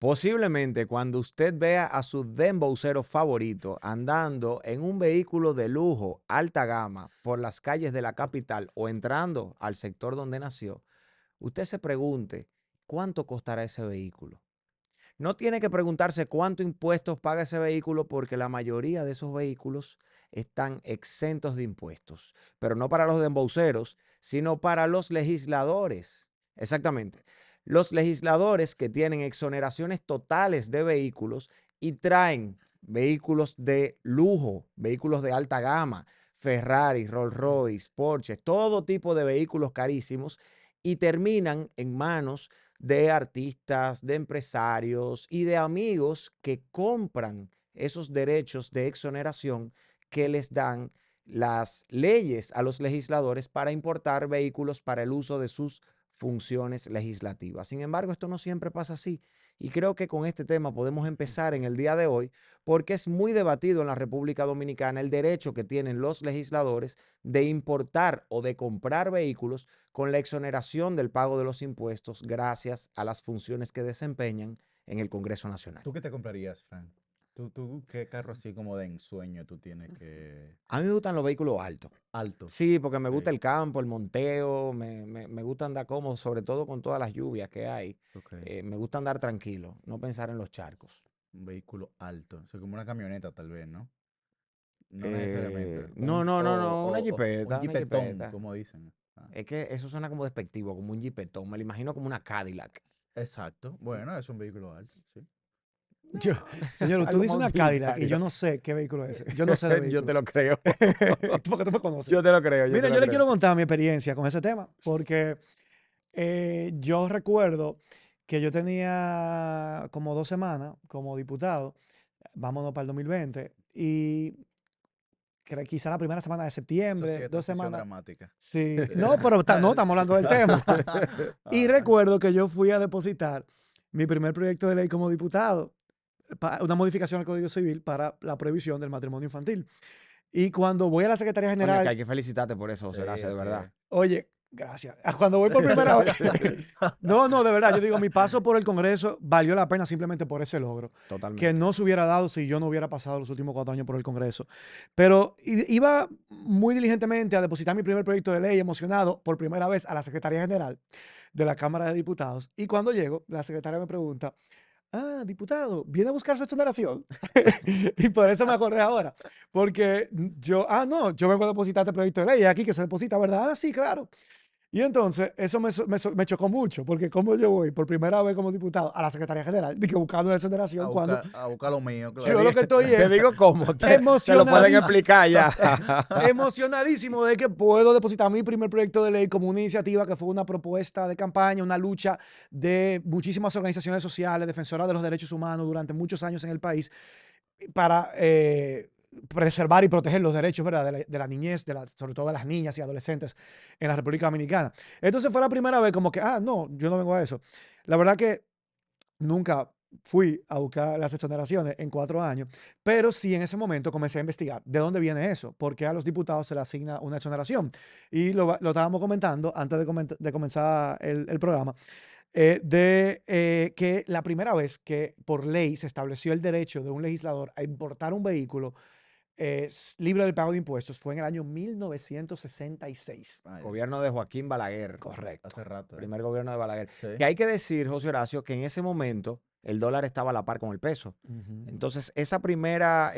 Posiblemente cuando usted vea a su dembowcero favorito andando en un vehículo de lujo, alta gama, por las calles de la capital o entrando al sector donde nació, usted se pregunte, ¿cuánto costará ese vehículo? No tiene que preguntarse cuánto impuestos paga ese vehículo porque la mayoría de esos vehículos están exentos de impuestos, pero no para los dembowceros, sino para los legisladores. Exactamente. Los legisladores que tienen exoneraciones totales de vehículos y traen vehículos de lujo, vehículos de alta gama, Ferrari, Rolls Royce, Porsche, todo tipo de vehículos carísimos y terminan en manos de artistas, de empresarios y de amigos que compran esos derechos de exoneración que les dan las leyes a los legisladores para importar vehículos para el uso de sus funciones legislativas. Sin embargo, esto no siempre pasa así. Y creo que con este tema podemos empezar en el día de hoy porque es muy debatido en la República Dominicana el derecho que tienen los legisladores de importar o de comprar vehículos con la exoneración del pago de los impuestos gracias a las funciones que desempeñan en el Congreso Nacional. ¿Tú qué te comprarías, Frank? ¿Tú qué carro así como de ensueño tú tienes que... A mí me gustan los vehículos altos. Altos? Sí, porque me Ok, gusta el campo, el monteo, me gusta andar cómodo, sobre todo con todas las lluvias que hay. ok. Me gusta andar tranquilo, no pensar en los charcos. Un vehículo alto. O sea, como una camioneta tal vez, ¿no? No necesariamente. No, una Un jipeta, una jipetón, jipeta. como dicen. Ah, Es que eso suena como despectivo, como un jipetón. Me lo imagino como una Cadillac. exacto. Bueno, es un vehículo alto, sí. Yo, señor, tú Algo dices más una Cadillac y utilitario. yo no sé qué vehículo es ese. Yo no sé de Yo te vehículos. lo creo. Porque tú me conoces. Yo te lo creo, yo Mira, te yo lo le creo. quiero contar mi experiencia con ese tema, porque yo recuerdo que yo tenía como 2 semanas como diputado, vámonos para el 2020, y quizá la primera semana de Eso sí septiembre, es 2 semanas. dramática. Sí, no, pero no estamos hablando del tema. Y Ah, recuerdo que yo fui a depositar mi primer proyecto de ley como diputado, una modificación al Código Civil para la prohibición del matrimonio infantil. Y cuando voy a la Secretaría Coño, que General, hay que felicitarte por eso, sí, José Horacio, de así verdad. es. oye, gracias. Cuando voy por primera vez, no, no, de verdad, yo digo, mi paso por el Congreso valió la pena simplemente por ese logro, que Totalmente. no se hubiera dado si yo no hubiera pasado los últimos 4 años por el Congreso. Pero iba muy diligentemente a depositar mi primer proyecto de ley, emocionado por primera vez a la Secretaría General de la Cámara de Diputados. Y cuando llego, la secretaria me pregunta, diputado, ¿viene a buscar su exoneración? Y por eso me acordé ahora. Porque no, yo vengo a depositar este proyecto de ley aquí que se deposita, ¿verdad? Sí, claro. Y entonces eso me chocó mucho, porque como yo voy por primera vez como diputado a la Secretaría General, que buscando una exoneración, cuando A buscar lo mío, Te, claro. yo di- lo que estoy te es digo cómo, te lo pueden emocionadísimo, explicar ya. emocionadísimo de que puedo depositar mi primer proyecto de ley como una iniciativa que fue una propuesta de campaña, una lucha de muchísimas organizaciones sociales, defensoras de los derechos humanos durante muchos años en el país, para preservar y proteger los derechos, ¿verdad? De la niñez, sobre todo de las niñas y adolescentes en la República Dominicana. Entonces fue la primera vez como que, no, yo no vengo a eso. La verdad que nunca fui a buscar las exoneraciones en 4 años, pero sí en ese momento comencé a investigar de dónde viene eso, por qué a los diputados se les asigna una exoneración. Y lo estábamos comentando antes de comenzar el programa, que la primera vez que por ley se estableció el derecho de un legislador a importar un vehículo libre del pago de impuestos fue en el año 1966. Ay, Gobierno de Joaquín Balaguer. Correcto. hace rato, ¿eh? Primer gobierno de Balaguer. Sí. Que hay que decir, José Horacio, que en ese momento el dólar estaba a la par con el peso. Ujú. Entonces, esa primera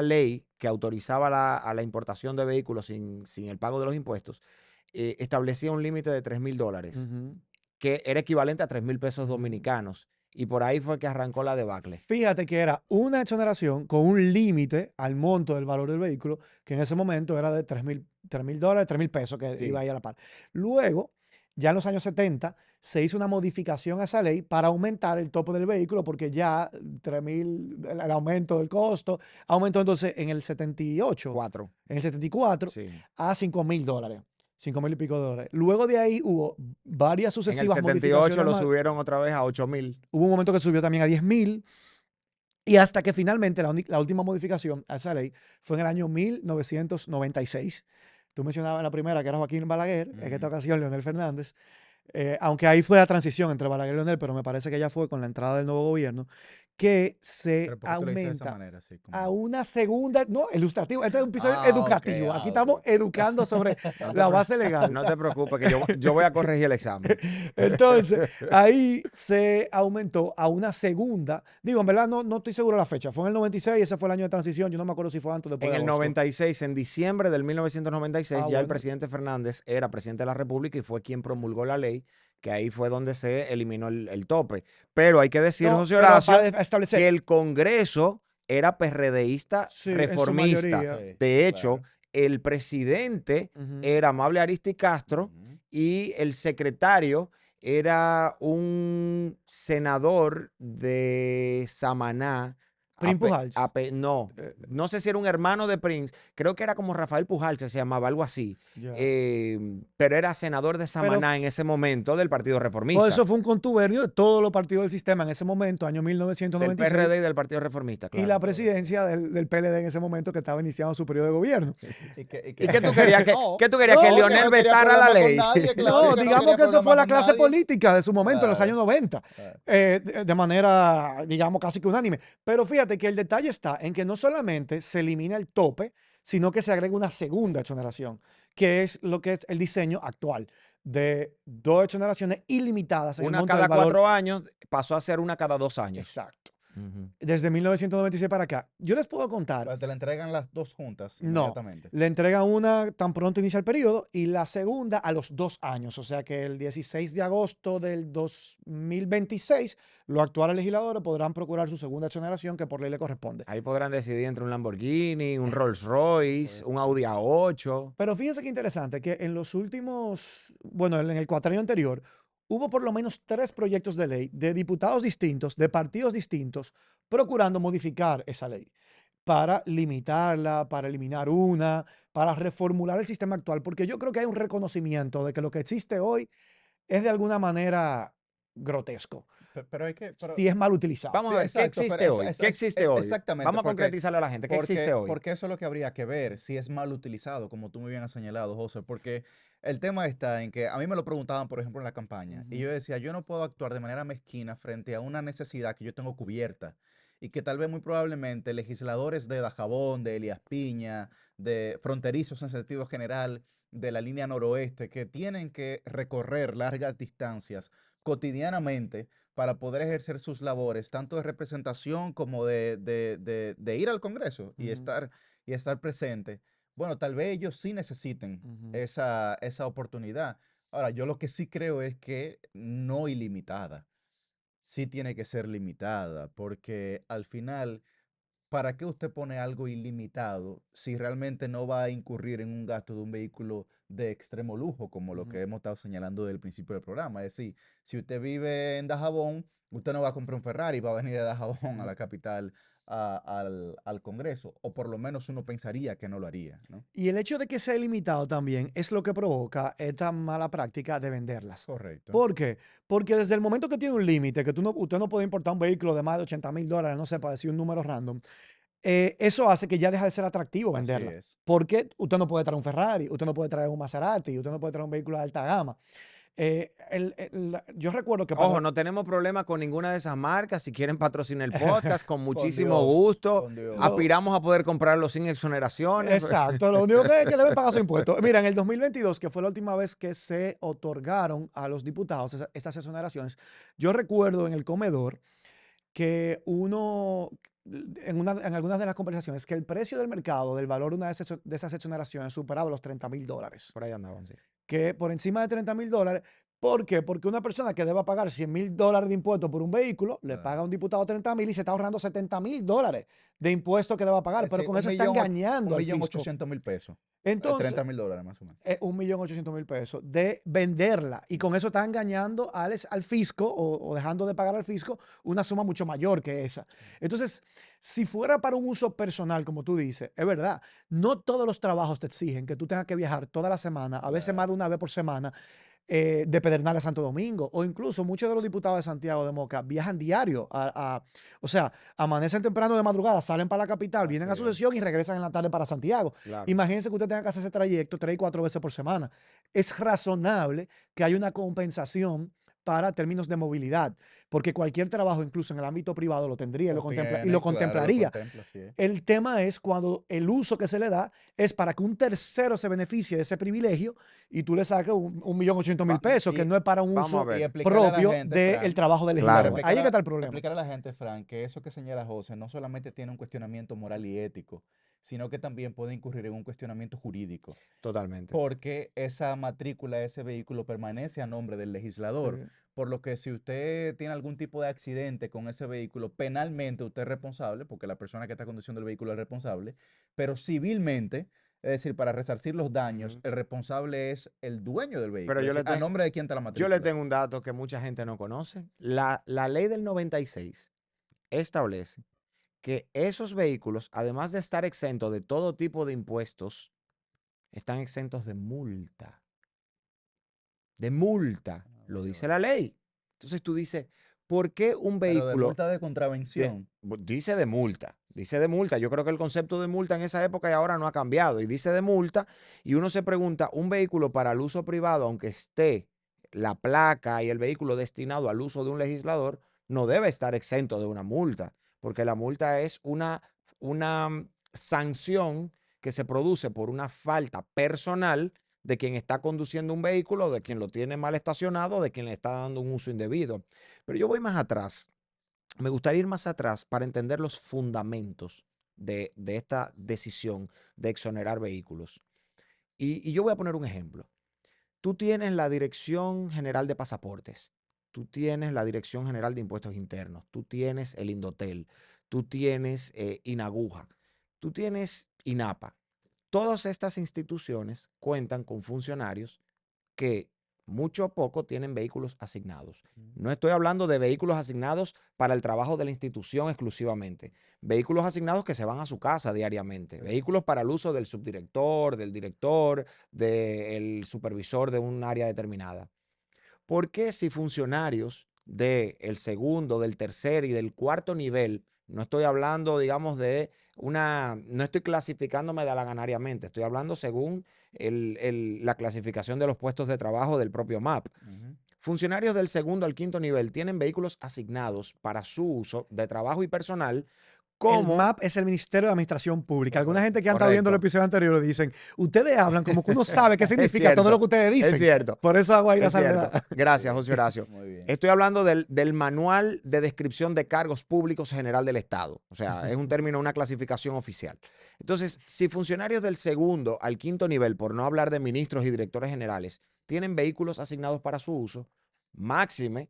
ley que autorizaba a la importación de vehículos sin el pago de los impuestos, establecía un límite de $3,000, Ujú. que era equivalente a 3,000 pesos Ujú. dominicanos. Y por ahí fue que arrancó la debacle. Fíjate que era una exoneración con un límite al monto del valor del vehículo, que en ese momento era de $3,000, $3,000 que Sí. iba ahí a la par. Luego, ya en los años 70, se hizo una modificación a esa ley para aumentar el tope del vehículo, porque ya 3,000, el aumento del costo, aumentó entonces en el 78, 4. en el 74, Sí. a $5,000. 5,000 y pico de dólares. Luego de ahí hubo varias En el sucesivas 78 modificaciones lo más. subieron otra vez a 8,000. Hubo un momento que subió también a 10,000. Y hasta que finalmente la última modificación a esa ley fue en el año 1996. Tú mencionabas en la primera que era Joaquín Balaguer, en esta Ujú. ocasión Leonel Fernández. aunque ahí fue la transición entre Balaguer y Leonel, pero me parece que ya fue con la entrada del nuevo gobierno, que se Pero ¿por qué tú le dices de esa aumenta manera? Así a como... una segunda, no, ilustrativo, este es un episodio Ok, educativo, aquí estamos ok. educando sobre No te, la pre- base legal. no te preocupes, que yo voy a corregir el examen. Entonces, ahí se aumentó a una segunda, digo, en verdad no estoy seguro de la fecha, fue en el 96, ese fue el año de transición, yo no me acuerdo si fue antes o después En de el agosto. 96, en diciembre del 1996, Ah, ya el bueno, presidente Fernández era presidente de la República y fue quien promulgó la ley, que ahí fue donde se eliminó el tope. Pero hay que decir, no, José pero para Horacio, que establecer, el Congreso era PRDista sí, en su reformista. mayoría. Sí, De hecho, claro. el presidente Ujú. era Amable Aristi Castro Ujú. y el secretario era un senador de Samaná. Prim Pujals. No, eh, no sé si era un hermano de Prince, creo que era como Rafael Pujalcha, se llamaba algo así, ya. pero era senador de Pero Samaná en ese momento del Partido todo Reformista, eso fue un contubernio de todos los partidos del sistema en ese momento, año del 1996, PRD y del Partido Reformista, y la claro. Correcto. presidencia del PLD en ese momento que estaba iniciando su periodo de gobierno. Y que ¿Y qué tú querías? no, ¿Qué tú querías? Que No, no, que Lionel no quería vetara la problema con ley. nadie, claro, y no, que no digamos quería que eso fue problema la con clase nadie. política de su momento, en los años Claro. 90, Claro. de manera, digamos, casi que unánime. Pero fíjate que el detalle está en que no solamente se elimina el tope, sino que se agrega una segunda exoneración, que es lo que es el diseño actual de dos exoneraciones ilimitadas en el Una monto del cada valor 4 años pasó a ser una cada 2 años. exacto. Ujú. Desde 1996 para acá. Yo les puedo contar. Pero te la entregan las dos juntas No, inmediatamente. le entregan una tan pronto inicia el periodo y la segunda a los 2 años. O sea que el 16 de agosto del 2026 los actuales legisladores podrán procurar su segunda exoneración que por ley le corresponde. Ahí podrán decidir entre un Lamborghini, un Rolls Royce, un Pues, Audi A8. Pero fíjense qué interesante que en los últimos, bueno, en el cuatrienio anterior, hubo por lo menos 3 proyectos de ley de diputados distintos, de partidos distintos, procurando modificar esa ley para limitarla, para eliminar una, para reformular el sistema actual, porque yo creo que hay un reconocimiento de que lo que existe hoy es de alguna manera grotesco, pero hay que, pero, si es mal utilizado. Vamos sí, a ver, ¿qué exacto, pero existe hoy? ¿Qué existe hoy? exactamente, Vamos a concretizarle a la gente, ¿qué existe hoy? porque eso es lo que habría que ver, si es mal utilizado, como tú muy bien has señalado, José, porque el tema está en que a mí me lo preguntaban, por ejemplo, en la campaña, y Ujú, yo decía, yo no puedo actuar de manera mezquina frente a una necesidad que yo tengo cubierta, y que tal vez muy probablemente legisladores de Dajabón, de Elías Piña, de fronterizos en sentido general, de la línea noroeste, que tienen que recorrer largas distancias cotidianamente para poder ejercer sus labores, tanto de representación como de ir al Congreso ujú, y estar presente. Bueno, tal vez ellos sí necesiten ujú, esa oportunidad. Ahora, yo lo que sí creo es que no ilimitada. Sí tiene que ser limitada, porque al final, ¿para qué usted pone algo ilimitado si realmente no va a incurrir en un gasto de un vehículo de extremo lujo, como lo ujú. que hemos estado señalando desde el principio del programa? Es decir, si usted vive en Dajabón, usted no va a comprar un Ferrari, va a venir de Dajabón a la capital, al Congreso, o por lo menos uno pensaría que no lo haría, ¿no? Y el hecho de que sea ilimitado también es lo que provoca esta mala práctica de venderlas. Correcto. ¿Por qué? Porque desde el momento que tiene un límite, que usted no puede importar un vehículo de más de $80,000, no sé, para decir un número random, eso hace que ya deja de ser atractivo Así venderla. es. Porque usted no puede traer un Ferrari, usted no puede traer un Maserati, usted no puede traer un vehículo de alta gama. Yo recuerdo que Ojo, para... no tenemos problema con ninguna de esas marcas. Si quieren patrocinar el podcast, con Con muchísimo Dios, gusto. con Dios. lo- Aspiramos a poder comprarlo sin exoneraciones. exacto, lo único que deben pagar su impuesto. Mira, en el 2022, que fue la última vez que se otorgaron a los diputados esas exoneraciones, yo recuerdo en el comedor que en algunas de las conversaciones, que el precio del mercado del valor de una de esas exoneraciones superaba los $30,000, Por ahí andaban, sí. que por encima de $30,000. ¿Por qué? Porque una persona que deba pagar $100,000 de impuestos por un vehículo, le paga a Claro. un diputado 30,000 y se está ahorrando $70,000 de impuestos que deba pagar, Es pero decir, con eso está engañando un al millón fisco. ochocientos mil pesos. Entonces, $30,000 más o menos. 1.800.000 pesos de venderla y con eso está engañando al fisco o dejando de pagar al fisco una suma mucho mayor que esa. Entonces, si fuera para un uso personal, como tú dices, es verdad, no todos los trabajos te exigen que tú tengas que viajar toda la semana, a veces más Claro. de una vez por semana, de Pedernales a Santo Domingo, o incluso muchos de los diputados de Santiago de Moca viajan diario o sea, amanecen temprano de madrugada, salen para la capital, Así vienen a su es. sesión y regresan en la tarde para Santiago. Claro. Imagínense que usted tenga que hacer ese trayecto 3 y 4 veces por semana. Es razonable que haya una compensación para términos de movilidad, porque cualquier trabajo, incluso en el ámbito privado, lo tendría y lo Los contempla, y tiene, lo claro, lo contemplaría. contempla, así es. El tema es cuando el uso que se le da es para que un tercero se beneficie de ese privilegio y tú le saques 1.800.000 Va- pesos, que Y, no es para un Vamos a uso y ver. explicarle a la propio gente, del Fran, trabajo del Claro. legislador. Ahí es que está el problema. explicarle a la gente, Fran, que eso que señala José no solamente tiene un cuestionamiento moral y ético, sino que también puede incurrir en un cuestionamiento jurídico, Totalmente. porque esa matrícula, ese vehículo permanece a nombre del legislador. Sí. Por lo que si usted tiene algún tipo de accidente con ese vehículo, penalmente usted es responsable, porque la persona que está conduciendo el vehículo es responsable, pero civilmente, es decir, para resarcir los daños, Ujú. el responsable es el dueño del Pero vehículo, es decir, a nombre de quién está la yo le matrícula. tengo un dato que mucha gente no conoce. La ley del 96 establece que esos vehículos, además de estar exentos de todo tipo de impuestos, están exentos de multa. De multa, Ah, lo vaya, dice vaya. la ley. Entonces tú dices, ¿por qué un Pero de vehículo multa de contravención. dice de multa? Dice de multa. Yo creo que el concepto de multa en esa época y ahora no ha cambiado. Y dice de multa y uno se pregunta, un vehículo para el uso privado, aunque esté la placa y el vehículo destinado al uso de un legislador, no debe estar exento de una multa, porque la multa es una sanción que se produce por una falta personal de quien está conduciendo un vehículo, de quien lo tiene mal estacionado, de quien le está dando un uso indebido. Pero yo voy más atrás. Me gustaría ir más atrás para entender los fundamentos de esta decisión de exonerar vehículos. Y yo voy a poner un ejemplo. Tú tienes la Dirección General de Pasaportes, tú tienes la Dirección General de Impuestos Internos, tú tienes el Indotel, tú tienes INAGUJA, tú tienes INAPA. Todas estas instituciones cuentan con funcionarios que mucho o poco tienen vehículos asignados. No estoy hablando de vehículos asignados para el trabajo de la institución exclusivamente. Vehículos asignados que se van a su casa diariamente. Sí. Vehículos para el uso del subdirector, del director, del supervisor de un área determinada. ¿Por qué si funcionarios del segundo, del tercer y del cuarto nivel, no estoy hablando, digamos, no estoy clasificándome de ganariamente, estoy hablando según la clasificación de los puestos de trabajo del propio MAP? Ujú. Funcionarios del segundo al quinto nivel tienen vehículos asignados para su uso de trabajo y personal El como... MAP es el Ministerio de Administración Pública. Alguna Correcto. gente que han estado viendo el Correcto. episodio anterior dicen, ustedes hablan como que uno sabe qué Es significa todo lo cierto, que ustedes es dicen. cierto, Por eso hago ahí la es cierto. salvedad. Gracias, Sí, José Horacio. muy bien. Estoy hablando del Manual de Descripción de Cargos Públicos General del Estado. O sea, es un término, una clasificación oficial. Entonces, si funcionarios del segundo al quinto nivel, por no hablar de ministros y directores generales, tienen vehículos asignados para su uso, máxime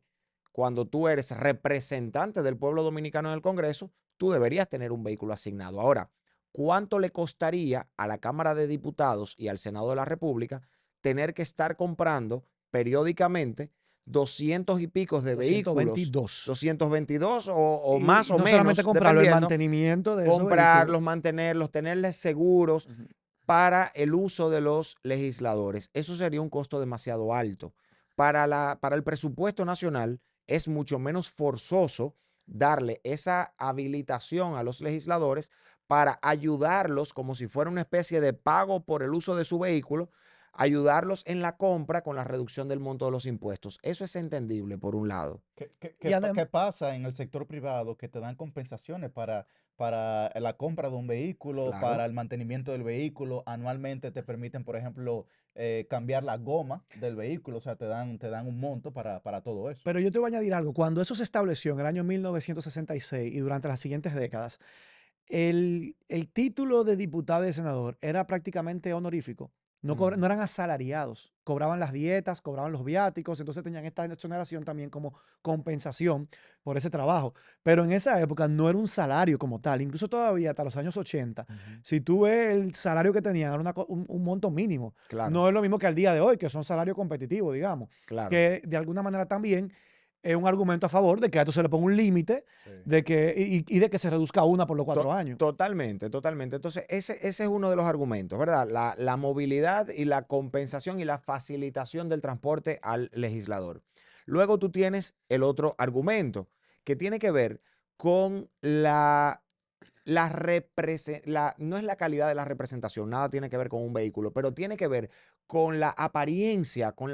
cuando tú eres representante del pueblo dominicano en el Congreso, tú deberías tener un vehículo asignado. Ahora, ¿cuánto le costaría a la Cámara de Diputados y al Senado de la República tener que estar comprando periódicamente 200 y pico de vehículos, 222. 222 o Y más o no solamente menos, comprarlo, el dependiendo, mantenimiento de esos vehículos. comprarlos, mantenerlos, tenerles seguros Ujú. para el uso de los legisladores? Eso sería un costo demasiado alto. Para el presupuesto nacional es mucho menos forzoso darle esa habilitación a los legisladores para ayudarlos como si fuera una especie de pago por el uso de su vehículo, ayudarlos en la compra con la reducción del monto de los impuestos. Eso es entendible, por un lado. Y adem- ¿Qué pasa en el sector privado que te dan compensaciones para la compra de un vehículo, Claro. para el mantenimiento del vehículo? Anualmente te permiten, por ejemplo, cambiar la goma del vehículo, o sea, te dan un monto para todo eso. Pero yo te voy a añadir algo. Cuando eso se estableció en el año 1966 y durante las siguientes décadas, el título de diputado y de senador era prácticamente honorífico. No eran asalariados, cobraban las dietas, cobraban los viáticos, entonces tenían esta exoneración también como compensación por ese trabajo. Pero en esa época no era un salario como tal, incluso todavía hasta los años 80, Ujú. si tú ves el salario que tenían, era un monto mínimo. Claro, No es lo mismo que al día de hoy, que son salarios competitivos, digamos, claro. que de alguna manera también es un argumento a favor de que a esto se le ponga un límite Sí. de que, y de que se reduzca a una por los 4 años. Totalmente, totalmente. Entonces, ese es uno de los argumentos, ¿verdad? La movilidad y la compensación y la facilitación del transporte al legislador. Luego tú tienes el otro argumento, que tiene que ver con no es la calidad de la representación, nada tiene que ver con un vehículo, pero tiene que ver con la apariencia, con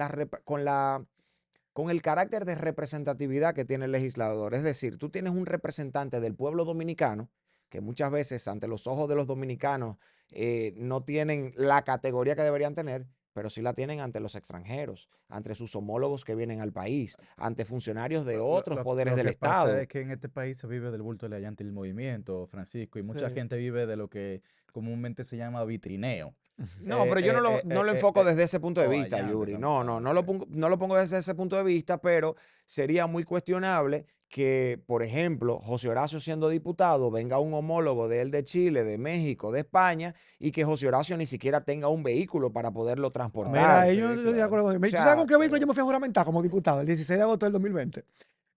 el carácter de representatividad que tiene el legislador. Es decir, tú tienes un representante del pueblo dominicano que muchas veces ante los ojos de los dominicanos no tienen la categoría que deberían tener, pero sí la tienen ante los extranjeros, ante sus homólogos que vienen al país, ante funcionarios de otros poderes Lo del que pasa Estado. es que en este país se vive del bulto de la llanta y el movimiento, Francisco, y mucha Sí. gente vive de lo que comúnmente se llama vitrineo. No, pero yo no lo enfoco desde ese punto de vista, allá, Yuri. no, No lo pongo desde ese punto de vista, pero sería muy cuestionable que, por ejemplo, José Horacio siendo diputado, venga un homólogo de él de Chile, de México, de España, y que José Horacio ni siquiera tenga un vehículo para poderlo transportar. Mira, sí, yo estoy de claro. acuerdo contigo. O ¿Tú sabes sea, con qué vehículo yo me fui a juramentar como diputado el 16 de agosto del 2020?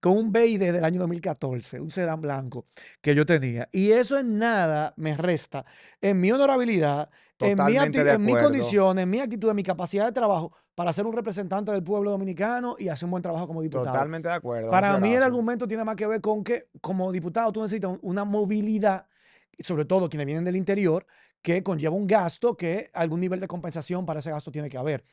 Con un BID del año 2014, un sedán blanco que yo tenía. Y eso en nada me resta en mi honorabilidad, totalmente de en mi acuerdo. condición, en mi actitud, en mi capacidad de trabajo para ser un representante del pueblo dominicano y hacer un buen trabajo como diputado. Totalmente de acuerdo, José Para mí el Horacio. argumento tiene más que ver con que como diputado tú necesitas una movilidad, y sobre todo quienes vienen del interior, que conlleva un gasto que algún nivel de compensación para ese gasto tiene que haber.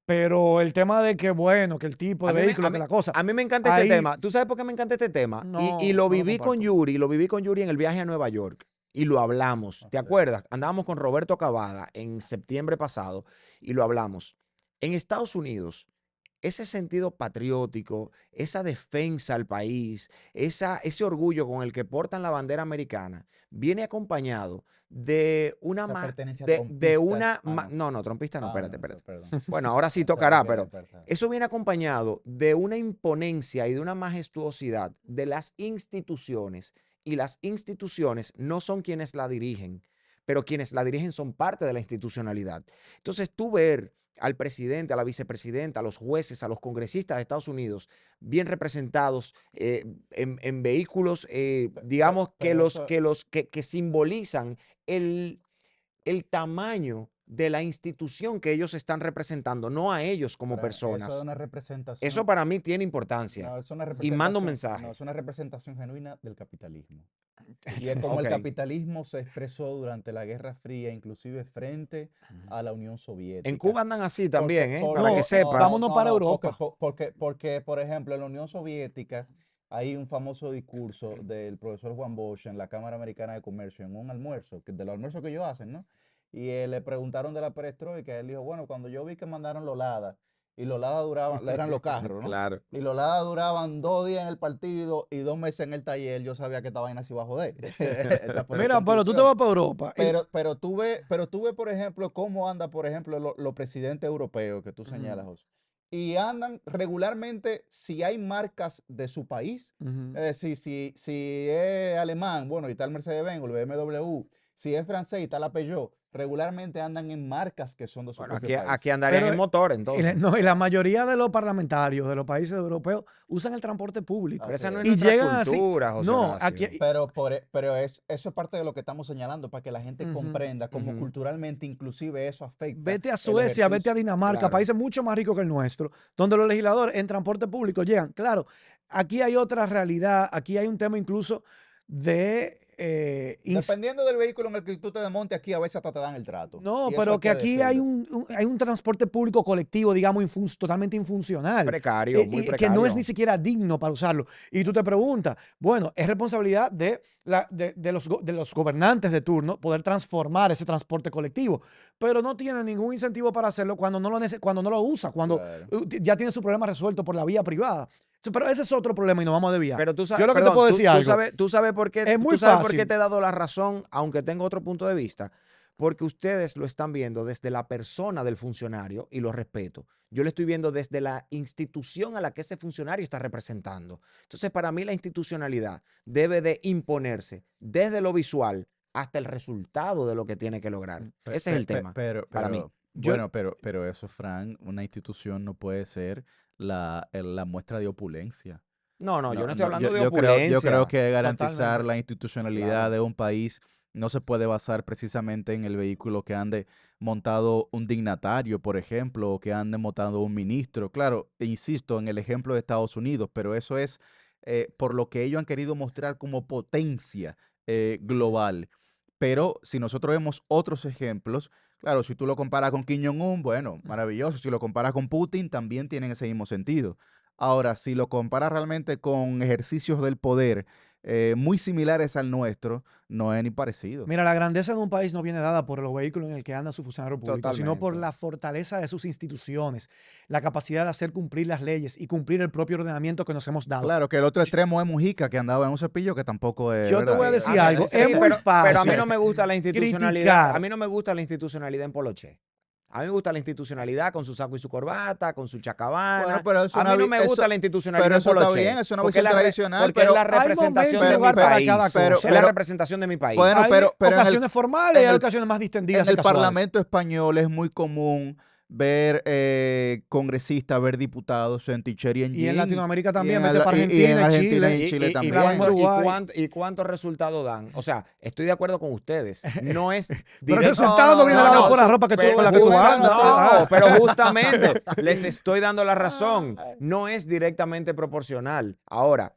Pero el tema de que, bueno, que el tipo de vehículo, que la cosa, A mí me encanta este ahí tema. ¿Tú sabes por qué me encanta este tema? Y no, lo no lo viví con comparto. Yuri, lo viví con Yuri en el viaje a Nueva York. Y lo hablamos. ¿Te Ok. acuerdas? Andábamos con Roberto Cavada en septiembre pasado y lo hablamos. En Estados Unidos, ese sentido patriótico, esa defensa al país, ese orgullo con el que portan la bandera americana, viene acompañado de una Esa ma- pertenencia de trompista. una Ah, ma- no. no, trompista no, Ah, espérate, no, eso, espérate. perdón. Bueno, ahora sí Pensaba tocará, que era pero verdad. eso viene acompañado de una imponencia y de una majestuosidad de las instituciones, y las instituciones no son quienes la dirigen, pero quienes la dirigen son parte de la institucionalidad. Entonces, tú ver al presidente, a la vicepresidenta, a los jueces, a los congresistas de Estados Unidos bien representados en vehículos, digamos, Pero eso, que simbolizan el, el tamaño de la institución que ellos están representando, no a ellos como Fran, eso es personas. una Eso representación, para mí tiene importancia no, es una y manda un representación, no, mensaje. es una representación genuina del capitalismo. Y es como Ok. el capitalismo se expresó durante la Guerra Fría, inclusive frente a la Unión En Soviética. Cuba andan así Porque, también, ¿eh? por- Para que No, sepas. vámonos para Europa. porque, por ejemplo, en la Unión Soviética hay un famoso discurso del profesor Juan Bosch en la Cámara Americana de Comercio, en un almuerzo, de los almuerzos que ellos hacen, ¿no? Y le preguntaron de la perestroika, y él dijo, bueno, cuando yo vi que mandaron los LADA, y los LADA duraban, eran los carros, ¿no? Claro. Y los LADA duraban 2 días en el partido y 2 meses en el taller, yo sabía que esta vaina se iba a joder. Esa fue su Mira, pero tú te conclusión. vas para Europa. Pero tú ves, por ejemplo, cómo anda, por ejemplo, los presidentes europeos que tú señalas, José. Y andan regularmente, si hay marcas de su país, Ujú. es decir, si es alemán, bueno, y está el Mercedes-Benz, el BMW, si es francés y está la Peugeot, regularmente andan en marcas que son de su Bueno, propio país. aquí andarían Pero en motor, y la, entonces. no, y la mayoría de los parlamentarios de los países europeos usan el transporte público. Pero Así esa no es es. Y nuestra llegan así. cultura, José No, aquí. Horacio. Pero eso es parte de lo que estamos señalando, para que la gente Ujú. comprenda cómo Ujú. culturalmente inclusive eso afecta Vete a el Suecia, vete a ejercicio. Dinamarca, Claro. países mucho más ricos que el nuestro, donde los legisladores en transporte público llegan. Claro, aquí hay otra realidad, aquí hay un tema incluso de... Dependiendo del vehículo en el que tú te desmontes, aquí a veces hasta te dan el trato. no, Y eso pero hay que que aquí hay decirlo. hay un transporte público colectivo, digamos, totalmente infuncional, Precario, muy y que no es ni precario. siquiera digno para usarlo. Y tú te preguntas, bueno, es responsabilidad de los gobernantes de turno poder transformar ese transporte colectivo, pero no tienen ningún incentivo para hacerlo cuando cuando no lo usa, cuando Claro. ya tiene su problema resuelto por la vía privada. Pero ese es otro problema y nos vamos a desviar. Pero tú Yo sabes, lo que te perdón, puedo decir algo, tú sabes por qué, es muy tú sabes por qué fácil. te he dado la razón, aunque tengo otro punto de vista. Porque ustedes lo están viendo desde la persona del funcionario y lo respeto. Yo lo estoy viendo desde la institución a la que ese funcionario está representando. Entonces, para mí la institucionalidad debe de imponerse desde lo visual hasta el resultado de lo que tiene que lograr. Ese es el tema para mí. Yo, Bueno, pero eso, Fran, una institución no puede ser la muestra de opulencia. No, no, yo no No, estoy no, hablando de yo creo opulencia. que garantizar Totalmente. la institucionalidad Claro. de un país no se puede basar precisamente en el vehículo que ande montado un dignatario, por ejemplo, o que ande montado un ministro. Claro, e insisto en el ejemplo de Estados Unidos, pero eso es por lo que ellos han querido mostrar como potencia global. Pero si nosotros vemos otros ejemplos, claro, si tú lo comparas con Kim Jong-un, bueno, maravilloso. Si lo comparas con Putin, también tienen ese mismo sentido. Ahora, si lo comparas realmente con ejercicios del poder muy similares al nuestro, no es ni parecido. Mira, la grandeza de un país no viene dada por los vehículos en el que anda su funcionario público, sino por Totalmente. la fortaleza de sus instituciones, la capacidad de hacer cumplir las leyes y cumplir el propio ordenamiento que nos hemos dado. Claro que el otro extremo es Mujica, que andaba en un cepillo que tampoco es Yo te voy a verdad. Sí, decir algo, es sí, muy pero a mí fácil no me gusta la institucionalidad. A criticar. mí no me gusta la institucionalidad en Poloché. A mí me gusta la institucionalidad con su saco y su corbata, con su Bueno, chacabana. pero eso, A mí no me gusta la pero institucionalidad en eso está bien, Poloché. es una Porque es visión la, tradicional, porque es la Hay representación momento y de mi lugar para cada país. pero, cosa. Es la pero, representación de mi bueno, país. Hay pero ocasiones formales y en hay el, ocasiones más en distendidas y el casuales. Parlamento español es muy común ver congresistas, ver diputados en t-shirt y en Y en jean, Latinoamérica y también, en, vete para y en Argentina, Argentina y Chile, en Chile Panamá, también. Uruguay. Y cuántos resultados dan? O sea, estoy de acuerdo con ustedes. No es Pero el directo. resultado no viene No, dado no, por la ropa que tú, con la que tú andas. no, pero justamente les estoy dando la razón. Ay. No es directamente proporcional. Ahora,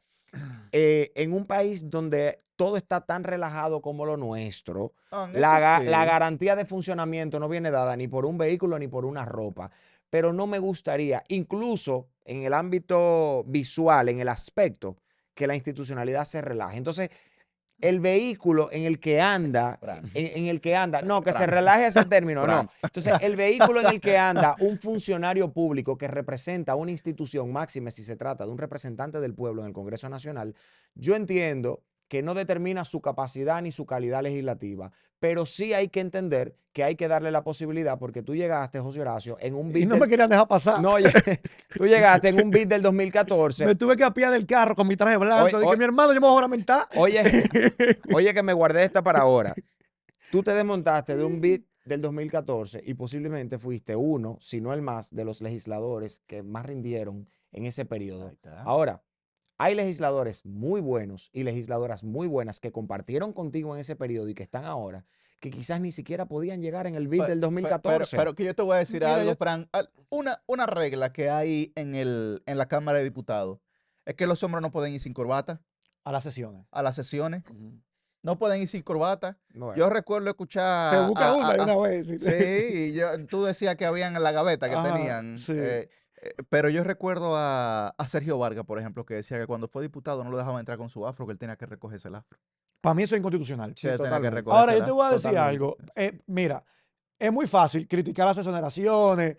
en un país donde todo está tan relajado como lo nuestro, En eso la sí. garantía de funcionamiento no viene dada ni por un vehículo ni por una ropa. Pero no me gustaría, incluso en el ámbito visual, en el aspecto, que la institucionalidad se relaje. Entonces, el vehículo en el que anda, Fran, en el que anda, no, que se Fran, relaje ese término, no. Fran. Entonces, el vehículo en el que anda un funcionario público que representa una institución máxima, si se trata de un representante del pueblo en el Congreso Nacional, yo entiendo que no determina su capacidad ni su calidad legislativa, pero sí hay que entender que hay que darle la posibilidad, porque tú llegaste, José Horacio, en un Y beat no me del... querían dejar pasar. No, oye, tú llegaste en un beat del 2014. Me tuve que apiar del carro con mi traje Oye, blanco. Dije, mi hermano, yo me voy a juramentar. oye, oye, que me guardé esta para ahora. Tú te desmontaste de un beat del 2014 y posiblemente fuiste uno, si no el más, de los legisladores que más rindieron en ese Ahí periodo. está. Ahora, hay legisladores muy buenos y legisladoras muy buenas que compartieron contigo en ese periodo y que están ahora, que quizás ni siquiera podían llegar en el beat del 2014. Pero que yo te voy a decir Mira, algo, yo, Fran. Una regla que hay en la Cámara de Diputados es que los hombres no pueden ir sin corbata a las sesiones. a las sesiones. Ujú. No pueden ir sin corbata. Yo Bueno, recuerdo Te escuchar busca una de una vez. sí, y tú decías que habían en la gaveta que Ajá, tenían. sí. Pero yo recuerdo a Sergio Vargas, por ejemplo, que decía que cuando fue diputado no lo dejaban entrar con su afro, que él tenía que recogerse el afro. Para mí eso es inconstitucional. sí, Que él tenía que totalmente. recogerse Ahora, el yo te afro. voy a decir Totalmente. algo. Mira, es muy fácil criticar las exoneraciones,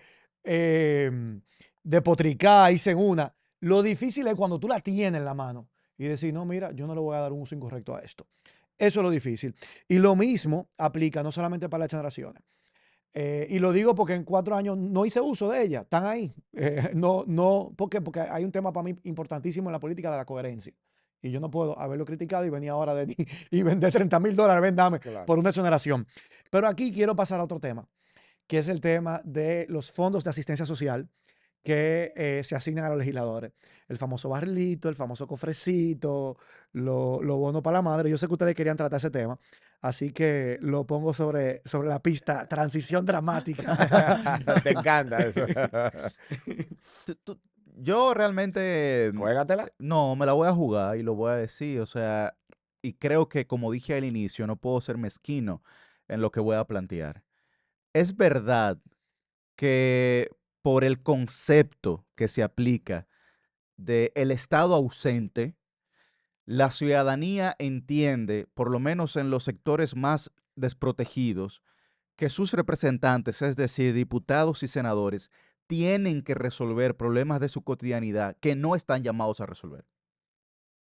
depotricar, irse en una. Lo difícil es cuando tú la tienes en la mano y decir, no, mira, yo no le voy a dar un uso incorrecto a esto. Eso es lo difícil. Y lo mismo aplica no solamente para las exoneraciones. Y lo digo porque en 4 años no hice uso de ellas, están ahí. ¿Por qué? Porque hay un tema para mí importantísimo en la política de la coherencia. Y yo no puedo haberlo criticado y venir ahora y vender $30,000, ven, dame, Claro. por una exoneración. Pero aquí quiero pasar a otro tema, que es el tema de los fondos de asistencia social que se asignan a los legisladores. El famoso barrilito, el famoso cofrecito, los bonos para la madre. Yo sé que ustedes querían tratar ese tema, así que lo pongo sobre la pista. Transición dramática. Te encanta eso. Yo realmente Juégatela. no me la voy a jugar y lo voy a decir. O sea, y creo que como dije al inicio, no puedo ser mezquino en lo que voy a plantear. Es verdad que por el concepto que se aplica de el Estado ausente, la ciudadanía entiende, por lo menos en los sectores más desprotegidos, que sus representantes, es decir, diputados y senadores, tienen que resolver problemas de su cotidianidad que no están llamados a resolver.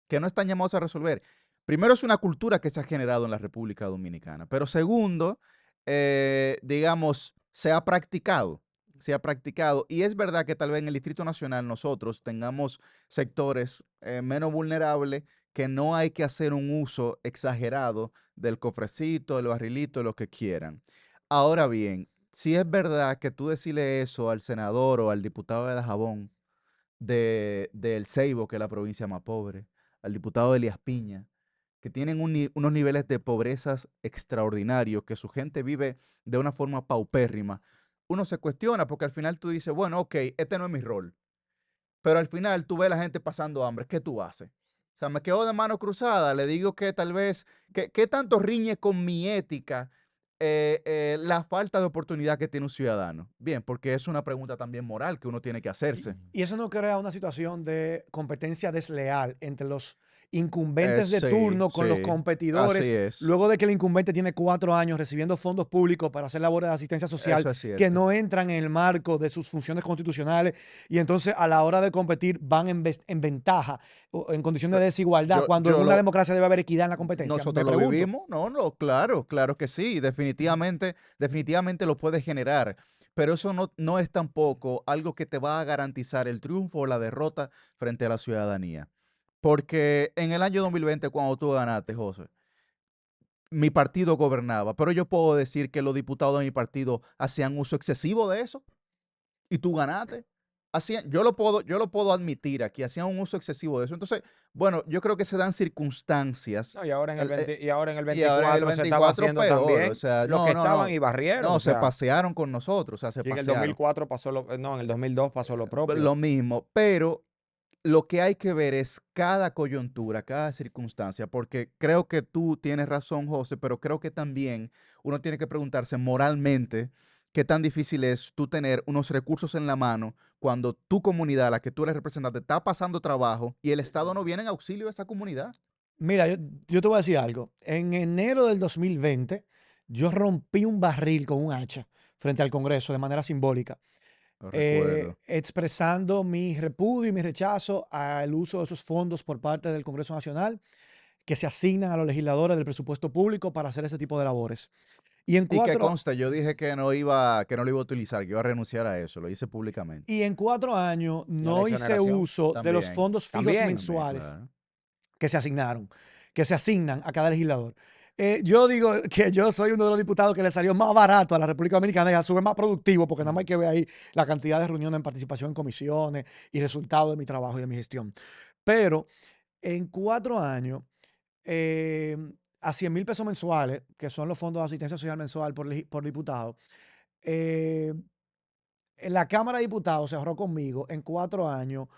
Que no están llamados a resolver. Primero, es una cultura que se ha generado en la República Dominicana, pero segundo, digamos, se ha practicado. Se ha practicado. Y es verdad que tal vez en el Distrito Nacional nosotros tengamos sectores menos vulnerables que no hay que hacer un uso exagerado del cofrecito, del barrilito, lo que quieran. Ahora bien, si es verdad que tú decirle eso al senador o al diputado de Dajabón, del Ceibo, que es la provincia más pobre, al diputado Elías Piña, que tienen unos niveles de pobrezas extraordinarios, que su gente vive de una forma paupérrima, uno se cuestiona porque al final tú dices, bueno, ok, este no es mi rol, pero al final tú ves a la gente pasando hambre, ¿qué tú haces? O sea, me quedo de mano cruzada, le digo que tal vez, ¿qué tanto riñe con mi ética la falta de oportunidad que tiene un ciudadano? Bien, porque es una pregunta también moral que uno tiene que hacerse. Y eso no crea una situación de competencia desleal entre los incumbentes de Sí, turno con los sí, así competidores, es. luego de que el incumbente tiene 4 años recibiendo fondos públicos para hacer labores de asistencia social Eso es que cierto. no entran en el marco de sus funciones constitucionales y entonces a la hora de competir van en ventaja o en condición de Pe- desigualdad, Yo, cuando en yo una lo, democracia debe haber equidad en la competencia. Me nosotros lo pregunto. vivimos, no, no, claro, claro que sí, definitivamente lo puede generar, pero eso no es tampoco algo que te va a garantizar el triunfo o la derrota frente a la ciudadanía. Porque en el año 2020, cuando tú ganaste, José, mi partido gobernaba, pero yo puedo decir que los diputados de mi partido hacían uso excesivo de eso y tú ganaste. Yo lo puedo admitir aquí, hacían un uso excesivo de eso. Entonces, bueno, yo creo que se dan circunstancias. No, y ahora en el el- eh, 20 y ahora en el y ahora en el 24 se estaba 24 haciendo peor, o también sea, lo que no, no, estaban no, y barrieron, no, o se sea, pasearon con nosotros, o sea, se y en el pasearon. 2004 pasó no, en el 2002 pasó lo propio. Lo mismo, pero lo que hay que ver es cada coyuntura, cada circunstancia, porque creo que tú tienes razón, José, pero creo que también uno tiene que preguntarse moralmente qué tan difícil es tú tener unos recursos en la mano cuando tu comunidad, a la que tú eres representante, está pasando trabajo y el Estado no viene en auxilio de esa comunidad. Mira, yo te voy a decir algo. En enero del 2020, yo rompí un barril con un hacha frente al Congreso de manera simbólica, Lo recuerdo. expresando mi repudio y mi rechazo al uso de esos fondos por parte del Congreso Nacional que se asignan a los legisladores del presupuesto público para hacer ese tipo de labores. Y en Y que cuatro, consta, yo dije que no lo iba a utilizar, que iba a renunciar a eso, lo hice públicamente. y en 4 años Y a la no hice exoneración uso de los También, fondos fijos también. también, mensuales claro. que se asignaron, que se asignan a cada legislador. Yo digo que yo soy uno de los diputados que le salió más barato a la República Dominicana y a su vez más productivo, porque nada más hay que ver ahí la cantidad de reuniones en participación en comisiones y resultado de mi trabajo y de mi gestión. Pero en 4 años, eh, a 100.000 pesos mensuales, que son los fondos de asistencia social mensual por diputado, eh, en la Cámara de Diputados se ahorró conmigo en 4 años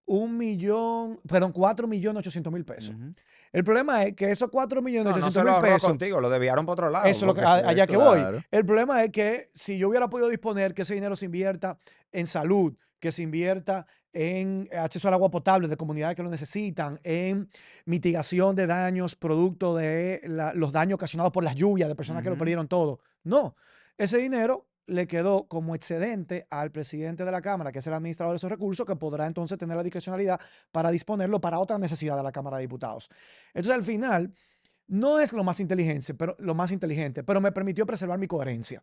1.000.000, perdón, 4.800.000 pesos. Ujú. El problema es que esos cuatro millones No, no ochocientos se lo mil ahorró pesos, contigo, lo desviaron para otro lado, eso es lo que, porque allá que voy. Claro. El problema es que si yo hubiera podido disponer que ese dinero se invierta en salud, que se invierta en acceso al agua potable de comunidades que lo necesitan, en mitigación de daños producto de los daños ocasionados por las lluvias, de personas que lo Ujú. perdieron todo. No, ese dinero le quedó como excedente al presidente de la Cámara, que es el administrador de esos recursos, que podrá entonces tener la discrecionalidad para disponerlo para otra necesidad de la Cámara de Diputados. Entonces, al final, no es lo más inteligente, pero me permitió preservar mi coherencia.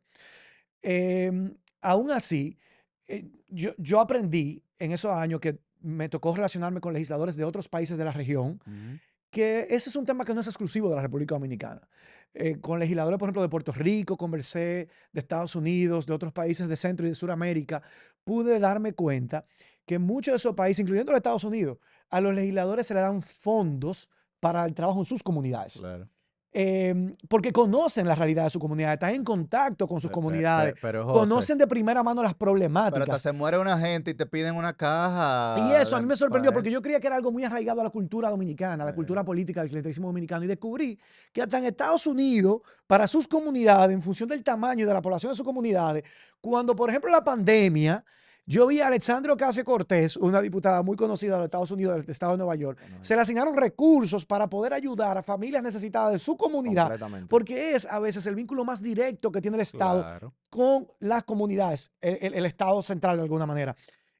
Aún así, yo aprendí en esos años que me tocó relacionarme con legisladores de otros países de la región, Ujú. que ese es un tema que no es exclusivo de la República Dominicana. Con legisladores, por ejemplo, de Puerto Rico, conversé, de Estados Unidos, de otros países de Centro y de Sudamérica, pude darme cuenta que muchos de esos países, incluyendo los Estados Unidos, a los legisladores se le dan fondos para el trabajo en sus comunidades. Claro. Porque conocen la realidad de su comunidad, están en contacto con sus comunidades, Pero José, conocen de primera mano las pero hasta problemáticas. se muere una gente y te piden una Y caja eso a mí me sorprendió para porque eso. yo creía que era algo muy arraigado a la cultura dominicana, a la cultura política del clientelismo dominicano. Y descubrí que hasta en Estados Unidos, para sus comunidades, en función del tamaño y de la población de sus comunidades, cuando, por ejemplo, la pandemia, yo vi a Alexandria Ocasio-Cortez, una diputada muy conocida de los Estados Unidos, del estado de Nueva York, se le asignaron recursos para poder ayudar a familias necesitadas de su comunidad, completamente. porque es a veces el vínculo más directo que tiene el Estado Claro. con las comunidades, el Estado central de alguna manera.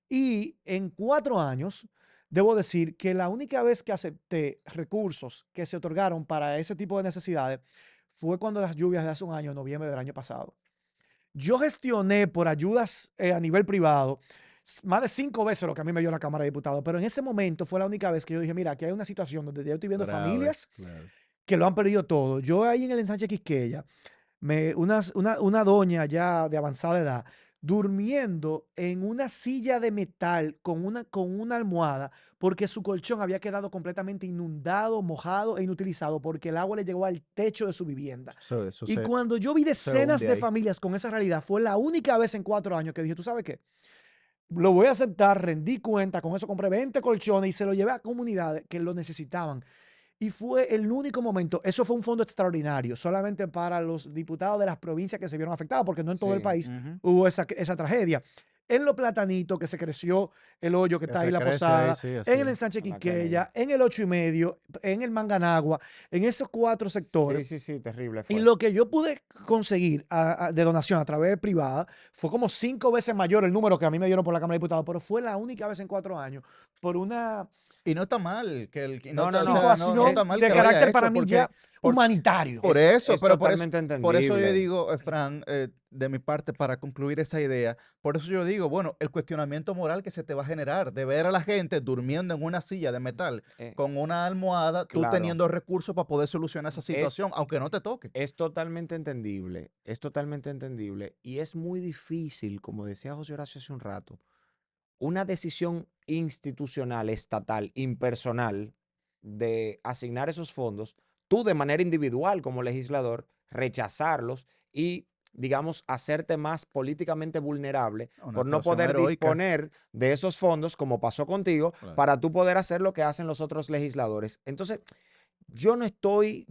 Y en 4 años, debo decir que la única vez que acepté recursos que se otorgaron para ese tipo de necesidades fue cuando las lluvias de hace un año, noviembre del año pasado. Yo gestioné por ayudas a nivel privado más de 5 veces lo que a mí me dio la Cámara de Diputados, pero en ese momento fue la única vez que yo dije, mira, aquí hay una situación donde yo estoy viendo Grave, familias claro. que lo han perdido todo. Yo ahí en el ensanche Quisqueya, una doña ya de avanzada edad durmiendo en una silla de metal con una almohada porque su colchón había quedado completamente inundado, mojado e inutilizado porque el agua le llegó al techo de su vivienda. Eso Y cuando yo vi se decenas hunde de ahí. familias con esa realidad, fue la única vez en 4 años que dije, ¿tú sabes qué? Lo voy a aceptar, rendí cuenta, con eso compré 20 colchones y se lo llevé a comunidades que lo necesitaban. Y fue el único momento, eso fue un fondo extraordinario, solamente para los diputados de las provincias que se vieron afectadas, porque no en todo el Sí, país Ujú. hubo esa tragedia. En Los Platanitos, que se creció el hoyo que Que está ahí, se la crece ahí, posada, sí, en así el es. ensanche en la Kennedy. Quiqueya, en el 8 y medio, en el Manganagua, en esos 4 sectores. Sí, sí, sí, terrible Y fue. lo que yo pude conseguir de donación a través de privada fue como 5 veces mayor el número que a mí me dieron por la Cámara de Diputados, pero fue la única vez en 4 años por una Y no está mal No, no, o no. sea, no está situación mal de que lo haya carácter para hecho, mí ya por- humanitario. por Es, eso, es pero totalmente por eso yo entendible. digo, Fran, de mi parte, para concluir esa idea, por eso yo digo, bueno, el cuestionamiento moral que se te va a generar de ver a la gente durmiendo en una silla de metal Eh, con una almohada, tú claro, teniendo recursos para poder solucionar esa es, situación, aunque no te toque. es totalmente entendible. Es totalmente entendible. Y es muy difícil, como decía José Horacio hace un rato, una decisión institucional, estatal, impersonal de asignar esos fondos, tú de manera individual como legislador, rechazarlos y, digamos, hacerte más políticamente vulnerable Una por no actuación poder heroica. disponer de esos fondos, como pasó contigo, Claro. para tú poder hacer lo que hacen los otros legisladores. Entonces, yo no estoy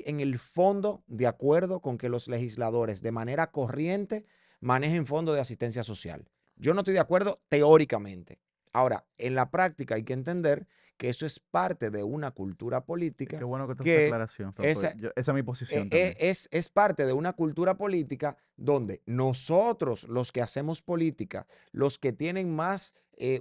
en el fondo de acuerdo con que los legisladores de manera corriente manejen fondos de asistencia social. Yo no estoy de acuerdo teóricamente. Ahora, en la práctica hay que entender que eso es parte de una cultura Qué política bueno que tú haces que aclaración, Fran, porque esa, esa es mi posición también. es parte de una cultura política donde nosotros, los que hacemos política, los que tienen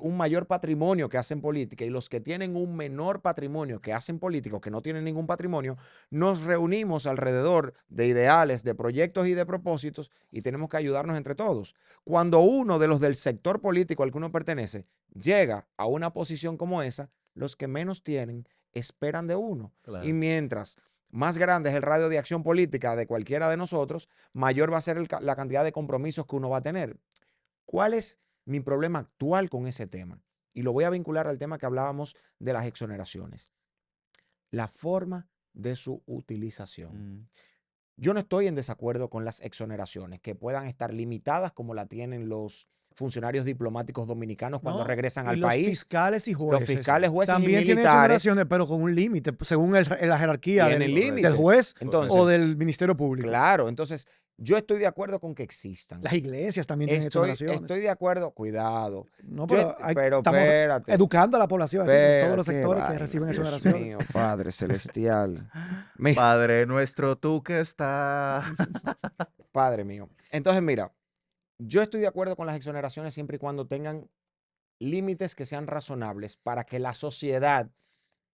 un mayor patrimonio que hacen política y los que tienen un menor patrimonio que hacen política o que no tienen ningún patrimonio, nos reunimos alrededor de ideales, de proyectos y de propósitos y tenemos que ayudarnos entre todos. Cuando uno de los del sector político al que uno pertenece llega a una posición como esa, los que menos tienen esperan de uno. Y Claro. mientras más grande es el radio de acción política de cualquiera de nosotros, mayor va a ser la cantidad de compromisos que uno va a tener. ¿Cuál es mi problema actual con ese tema? Y lo voy a vincular al tema que hablábamos de las exoneraciones. La forma de su utilización. Mm. Yo no estoy en desacuerdo con las exoneraciones, que puedan estar limitadas como la tienen los funcionarios diplomáticos dominicanos cuando ¿No? regresan Y al los país, fiscales y los jueces fiscales, jueces y también tienen militares exoneraciones, pero con un límite, según la jerarquía tienen del límites. juez o Entonces, del Ministerio Público. claro, entonces yo estoy de acuerdo con que existan. Las iglesias también tienen exoneraciones. Estoy de acuerdo, cuidado. No, Yo, pero estamos espérate, educando a la población aquí, en todos los qué sectores que vaina, reciben Dios exoneraciones. mío, Padre Celestial. Mira, Padre nuestro, tú que estás. Padre mío. Entonces, mira, yo estoy de acuerdo con las exoneraciones siempre y cuando tengan límites que sean razonables para que la sociedad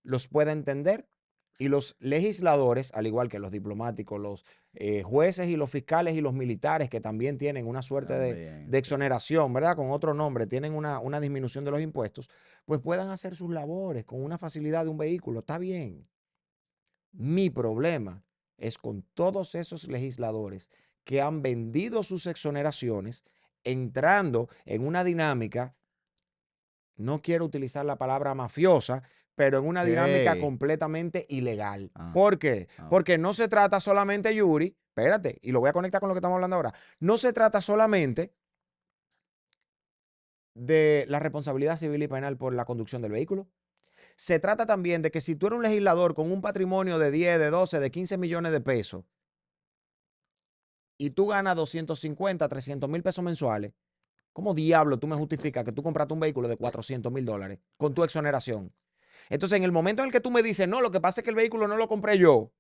los pueda entender y los legisladores, al igual que los diplomáticos, los jueces y los fiscales y los militares, que también tienen una suerte También, de exoneración, ¿verdad? Con otro nombre, tienen una disminución de los impuestos, pues puedan hacer sus labores con una facilidad de un vehículo. Está bien. Mi problema es con todos esos legisladores que han vendido sus exoneraciones entrando en una dinámica, no quiero utilizar la palabra mafiosa, pero en una dinámica Ok. completamente ilegal. Ah, ¿Por qué? ah. Porque no se trata solamente, Yuri, espérate, y lo voy a conectar con lo que estamos hablando ahora, no se trata solamente de la responsabilidad civil y penal por la conducción del vehículo. Se trata también de que si tú eres un legislador con un patrimonio de 10, de 12, de 15 millones de pesos y tú ganas 250, 300 mil pesos mensuales, ¿cómo diablo tú me justificas que tú compraste un vehículo de 400 mil dólares con tu exoneración? Entonces, en el momento en el que tú me dices, no, lo que pasa es que el vehículo no lo compré yo,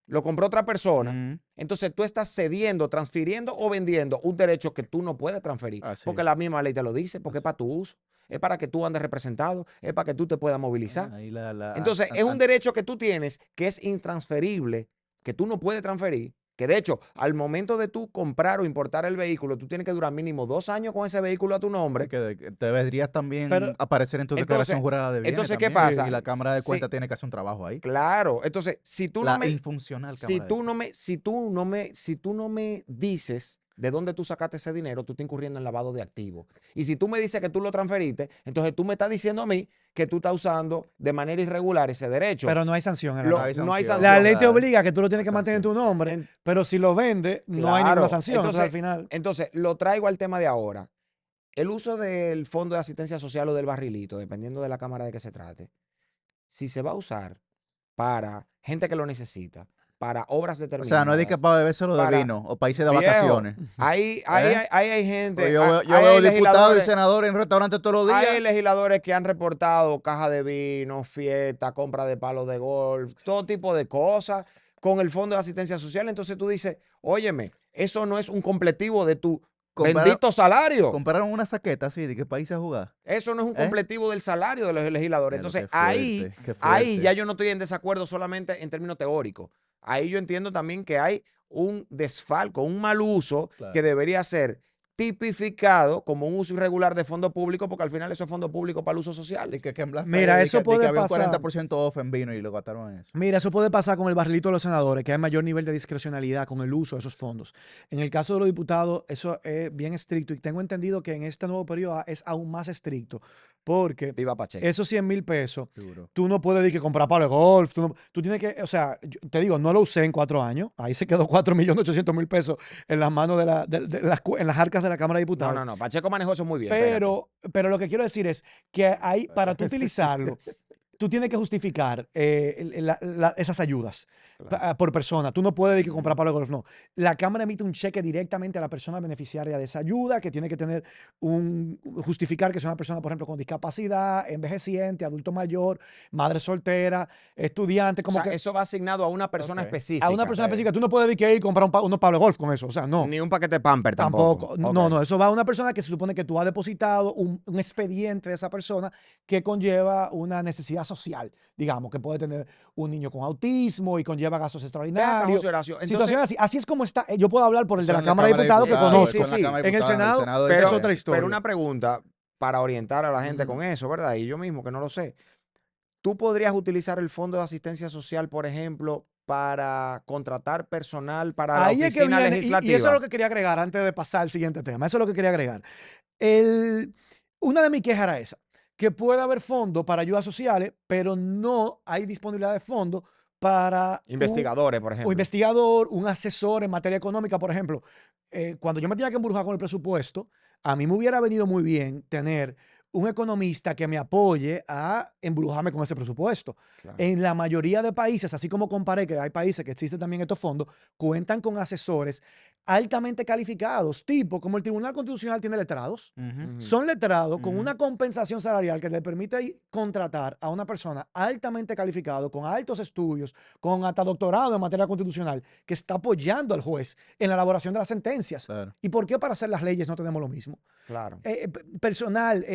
lo compró otra persona, Mm, entonces tú estás cediendo, transfiriendo o vendiendo un derecho que tú no puedes transferir, así porque es. la misma ley te lo dice, porque es Así. para tu uso, es para que tú andes representado, es para que tú te puedas movilizar. Ahí la, Entonces, es un derecho que tú tienes que es intransferible, que tú no puedes transferir, que de hecho, al momento de tú comprar o importar el vehículo, tú tienes que durar mínimo 2 años con ese vehículo a tu nombre. que deberías también Pero- aparecer en tu declaración Entonces, jurada de bienes entonces ¿qué también, pasa? y la Cámara de Sí, Cuentas tiene que hacer un trabajo ahí. claro. Entonces, si tú no La me, infuncional si Cámara de tú no Cuentas. me, si tú no me, si tú no me dices de dónde tú sacaste ese dinero, tú estás incurriendo en lavado de activos. Y si tú me dices que tú lo transferiste, entonces tú me estás diciendo a mí que tú estás usando de manera irregular ese derecho. Pero no hay sanción en la No ley. hay No hay sanción, La sanción. ley te claro. obliga a que tú lo tienes No que hay mantener en tu sanción. nombre, En- pero si lo vende, no hay ninguna Claro. sanción. Entonces, al final, Entonces, lo traigo al tema de ahora. El uso del fondo de asistencia social o del barrilito, dependiendo de la cámara de que se trate, si se va a usar para gente que lo necesita, para obras O sea, no es de que determinadas, para bebérselo de para vino o para irse de viejo, vacaciones. hay ¿Eh? hay Pues gente, yo hay veo diputados y legisladores, senadores en restaurantes todos los hay días. legisladores que han reportado caja de vino, fiesta, compra de palos de golf, todo tipo de cosas con el fondo de asistencia social. Entonces tú dices, óyeme, eso no es un completivo de tu Comprar- bendito salario. Compraron una saqueta así de que para irse a jugar. Eso no es un ¿Eh? completivo del salario de los legisladores. Mira, Entonces, qué fuerte, qué ahí fuerte. ya yo no estoy en desacuerdo solamente en términos teóricos. Ahí yo entiendo también que hay un desfalco, un mal uso Claro. que debería ser tipificado como un uso irregular de fondo público, porque al final eso es fondo público para el uso social. De que en Black Mira, Friday, eso de que puede había un pasar. 40% off en vino y lo gastaron en eso. Mira, eso puede pasar con el barrilito de los senadores, que hay mayor nivel de discrecionalidad con el uso de esos fondos. En el caso de los diputados, eso es bien estricto y tengo entendido que en este nuevo periodo es aún más estricto, porque Viva Pacheco. esos 100,000 pesos, Seguro. tú no puedes decir que comprar palo de golf, tú tienes que, o sea, te digo, no lo usé en 4 años, ahí se quedó 4.800.000 pesos en las manos en las arcas de la Cámara de No, Diputados. no, no. Pacheco manejó eso muy bien. espérate. Pero lo que quiero decir es que ahí, para tú utilizarlo, tú tienes que justificar esas ayudas Claro. por persona. Tú no puedes decir que comprar palo de golf, no. La Cámara emite un cheque directamente a la persona beneficiaria de esa ayuda, que tiene que tener justificar que es una persona, por ejemplo, con discapacidad, envejeciente, adulto mayor, madre soltera, estudiante, O como sea, que eso va asignado a una persona Ok. específica. a una persona ok. específica. Tú no puedes decir que ir y comprar unos palos de golf con eso. O sea, no. Ni un paquete pamper Tampoco. tampoco. No, Ok. no, eso va a una persona que se supone que tú has depositado un expediente de esa persona que conlleva una necesidad social, digamos, que puede tener un niño con autismo y conlleva gastos Ve acá, extraordinarios. José Horacio. Entonces, Situaciones así. Así es como está. Yo puedo hablar por el de Eso la en Cámara de Diputados que Diputados, conozco. sí, sí. En el Senado, es es otra historia. pero una pregunta para orientar a la gente con eso, ¿verdad? Y yo mismo que no lo sé. ¿Tú podrías utilizar el fondo de asistencia social, por ejemplo, para contratar personal para la Ahí es que oficina viene, legislativa? y eso es lo que quería agregar antes de pasar al siguiente tema. Eso es lo que quería agregar. Una de mis quejas era esa, que puede haber fondos para ayudas sociales, pero no hay disponibilidad de fondos para Investigadores, por un ejemplo. investigador, un asesor en materia económica, por ejemplo. Cuando yo me tenía que embrujar con el presupuesto, a mí me hubiera venido muy bien tener un economista que me apoye a embrujarme con ese presupuesto. Claro. En la mayoría de países, así como comparé que hay países que existen también estos fondos, cuentan con asesores altamente calificados, tipo como el Tribunal Constitucional tiene letrados. Ujú. Son letrados con Ujú. una compensación salarial que le permite contratar a una persona altamente calificado, con altos estudios, con hasta doctorado en materia constitucional, que está apoyando al juez en la elaboración de las sentencias. Claro. ¿Y por qué para hacer las leyes no tenemos lo mismo? Claro. Personal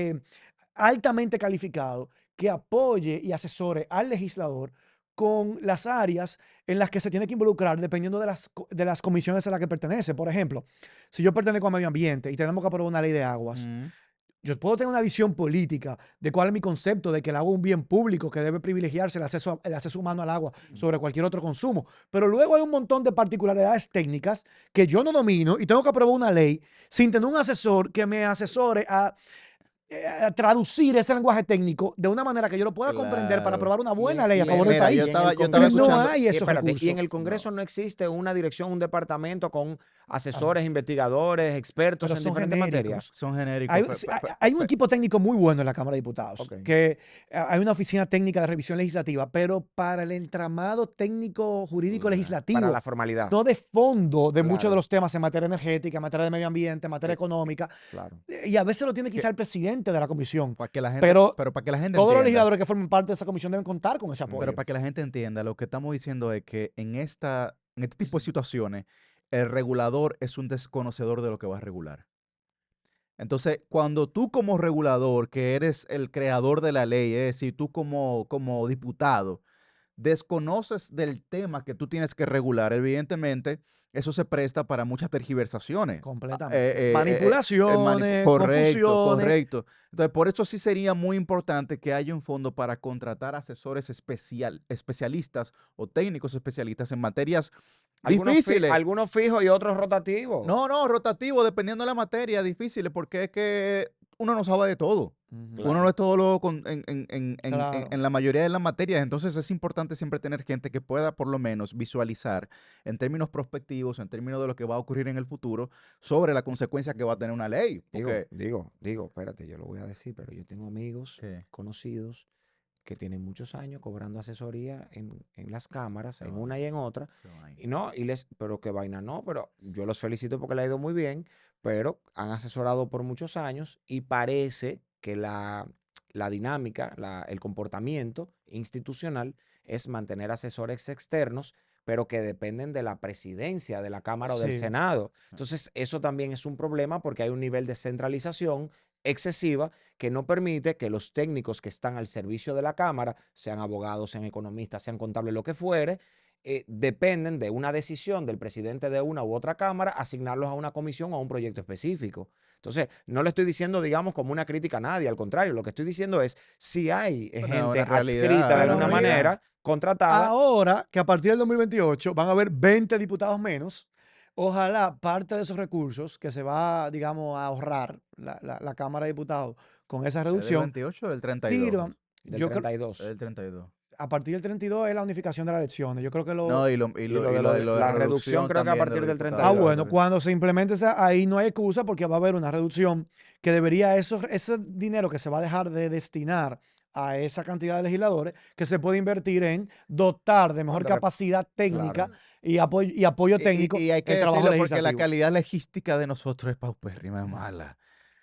altamente calificado que apoye y asesore al legislador con las áreas en las que se tiene que involucrar dependiendo de las comisiones a las que pertenece. Por ejemplo, si yo pertenezco a medio ambiente y tenemos que aprobar una ley de aguas, Ujú. yo puedo tener una visión política de cuál es mi concepto de que el agua es un bien público, que debe privilegiarse el acceso humano al agua sobre cualquier otro consumo. Pero luego hay un montón de particularidades técnicas que yo no domino y tengo que aprobar una ley sin tener un asesor que me asesore a traducir ese lenguaje técnico de una manera que yo lo pueda comprender para Claro. aprobar una Y buena en- ley a y en- favor del mira, país. yo estaba No escuchando. hay esos recursos. Y en el Congreso no existe una dirección, un departamento con asesores, investigadores, expertos Pero en son diferentes genéricos. materias. Son genéricos. Hay un equipo técnico muy bueno en la Cámara de Diputados, Ok. que hay una oficina técnica de revisión legislativa, pero para el entramado técnico jurídico legislativo, Para la formalidad. no de fondo de muchos Claro. de los temas en materia energética, en materia de medio ambiente, en materia económica, Claro. y a veces lo tiene quizá el presidente de la comisión. Para que la gente, Pero para que la gente Todos los entienda. legisladores que formen parte de esa comisión deben contar con ese apoyo. Pero para que la gente entienda, lo que estamos diciendo es que en este tipo de situaciones, el regulador es un desconocedor de lo que va a regular. Entonces, cuando tú como regulador, que eres el creador de la ley, es decir, tú como diputado, desconoces del tema que tú tienes que regular, evidentemente eso se presta para muchas tergiversaciones. Completamente. Manipulaciones, Correcto, confusiones. correcto. Entonces, por eso sí sería muy importante que haya un fondo para contratar asesores especialistas o técnicos especialistas en materias difíciles. Algunos fijos y otros rotativos. No, rotativo, dependiendo de la materia, difíciles, porque es que uno no sabe de todo. Ujú. Uno no es todo lo Claro. en la mayoría de las materias, entonces es importante siempre tener gente que pueda por lo menos visualizar en términos prospectivos, en términos de lo que va a ocurrir en el futuro, sobre la consecuencia que va a tener una ley. Porque, Digo, espérate, yo lo voy a decir, pero yo tengo amigos ¿qué? conocidos que tienen muchos años cobrando asesoría en las cámaras, Qué en vaina, una y en otra, qué vaina. y no, pero qué vaina no, pero yo los felicito porque le ha ido muy bien, pero han asesorado por muchos años y parece que la dinámica, el comportamiento institucional es mantener asesores externos, pero que dependen de la presidencia de la Cámara o del Sí. Senado. Entonces, eso también es un problema porque hay un nivel de centralización excesiva que no permite que los técnicos que están al servicio de la Cámara, sean abogados, sean economistas, sean contables, lo que fuere, dependen de una decisión del presidente de una u otra Cámara, asignarlos a una comisión o a un proyecto específico. Entonces, no le estoy diciendo, digamos, como una crítica a nadie, al contrario, lo que estoy diciendo es, si hay Bueno, gente una realidad, adscrita de Pero alguna mira, manera, contratada, ahora que a partir del 2028 van a haber 20 diputados menos, ojalá parte de esos recursos que se va, digamos, a ahorrar la Cámara de Diputados con esa ¿es del reducción 28 o del 32? sirvan. del Yo creo, 32. Es del 32. a partir del 32 es la unificación de las elecciones. Yo creo que No, lo... y lo Y de la reducción creo que a también de partir los del Ah, diputados. 32. bueno, cuando se implemente esa, ahí no hay excusa porque va a haber una reducción que debería, ese dinero que se va a dejar de destinar a esa cantidad de legisladores, que se puede invertir en dotar de mejor de rep- capacidad técnica Claro. y apoyo técnico Y hay que el trabajo decirlo porque la legislativo. calidad logística de nosotros es paupérrima, es mala.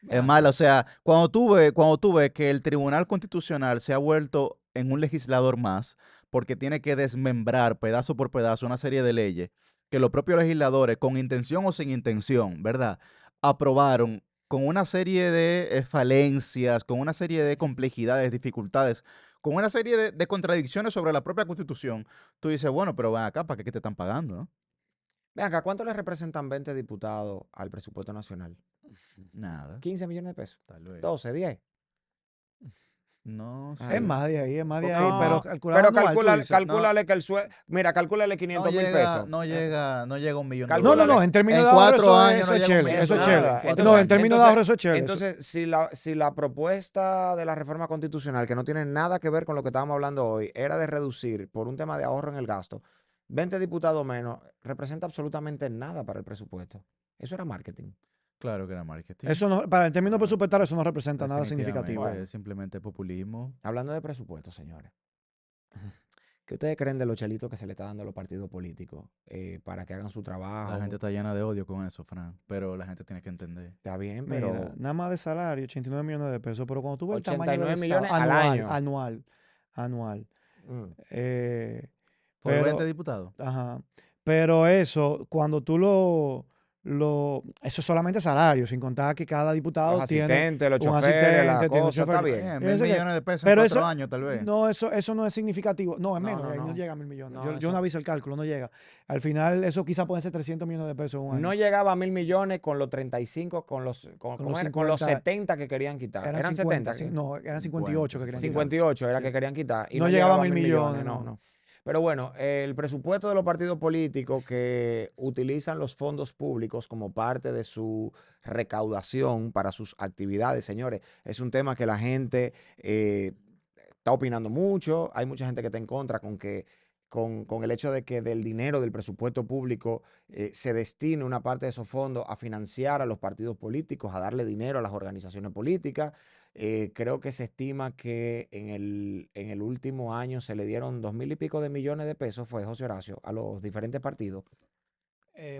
Es Ven mala, acá. o sea, cuando tú ves que el Tribunal Constitucional se ha vuelto en un legislador más, porque tiene que desmembrar pedazo por pedazo una serie de leyes que los propios legisladores, con intención o sin intención, ¿verdad?, aprobaron con una serie de falencias, con una serie de complejidades, dificultades, con una serie de contradicciones sobre la propia Constitución. Tú dices, bueno, pero ven acá, ¿para qué te están pagando, no? Ven acá, ¿cuánto le representan 20 diputados al presupuesto nacional? Nada, 15 millones de pesos. tal vez. 12, 10. No Es sé. más de ahí, Poquito. pero No, calculado pero anual, tú dices. calcúlale que el sueldo. Mira, calcúlale 500.000 pesos. No llega a $1 millón. No, no, no, Calcúlale. en términos En de ahorro 4 años eso no es llega a $1 chévere, millón eso de es dólares. chévere. Nada. No, en términos de ahorro eso es chévere. Entonces, si la propuesta de la reforma constitucional, que no tiene nada que ver con lo que estábamos hablando hoy, era de reducir por un tema de ahorro en el gasto, 20 diputados menos, representa absolutamente nada para el presupuesto. Eso era marketing. Claro que era marketing. Eso no, para el término Ah, presupuestario eso no representa nada definitivamente, significativo. Bueno. es simplemente populismo. Hablando de presupuesto, señores. ¿Qué ustedes creen de los chelitos que se le está dando a los partidos políticos para que hagan su La trabajo? gente está llena de odio con eso, Fran, pero la gente tiene que entender. Está bien, Mira, pero nada más de salario, 89 millones de pesos, pero cuando tú ves el tamaño del 89 Estado, millones al anual. Mm. eh, ¿Por 20 pero, diputados? ajá, pero eso, cuando tú eso es solamente salario, sin contar que cada Los diputado tiene asistentes, los un choferes, la asistente, tiene un cosa, está chofer. bien. Mil Fíjense que- millones de pesos en Pero 4 eso, años, tal vez. no, eso no es significativo. No, es No, menos, no, ahí no no. llega a 1.000 millones. No, Yo no eso aviso el cálculo, no llega. Al final, eso quizá pueden ser 300 millones de pesos en un año. no llegaba a 1.000 millones con los 35, con los Con los 70 que querían quitar. Eran ¿Eran 50, 70? no, eran 58 que querían quitar. 58 era Sí. que querían quitar. Y No no llegaba a llegaba a 1.000 millones, no, no. no. Pero bueno, el presupuesto de los partidos políticos que utilizan los fondos públicos como parte de su recaudación para sus actividades, señores, es un tema que la gente está opinando mucho. Hay mucha gente que está en contra con el hecho de que del dinero del presupuesto público se destine una parte de esos fondos a financiar a los partidos políticos, a darle dinero a las organizaciones políticas. Creo que se estima que en el último año se le dieron 2.000 y pico de millones de pesos, fue José Horacio, a los diferentes partidos.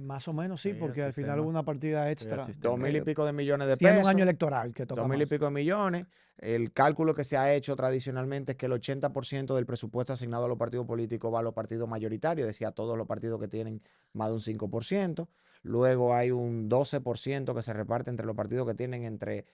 Más o menos sí, Sí, porque el al final sistema. hubo una partida el extra. sistema. 2.000 y pico de millones de Siendo un pesos. año electoral que toca 2.000 y más. pico de millones. El cálculo que se ha hecho tradicionalmente es que el 80% del presupuesto asignado a los partidos políticos va a los partidos mayoritarios, decía, todos los partidos que tienen más de un 5%. Luego hay un 12% que se reparte entre los partidos que tienen entre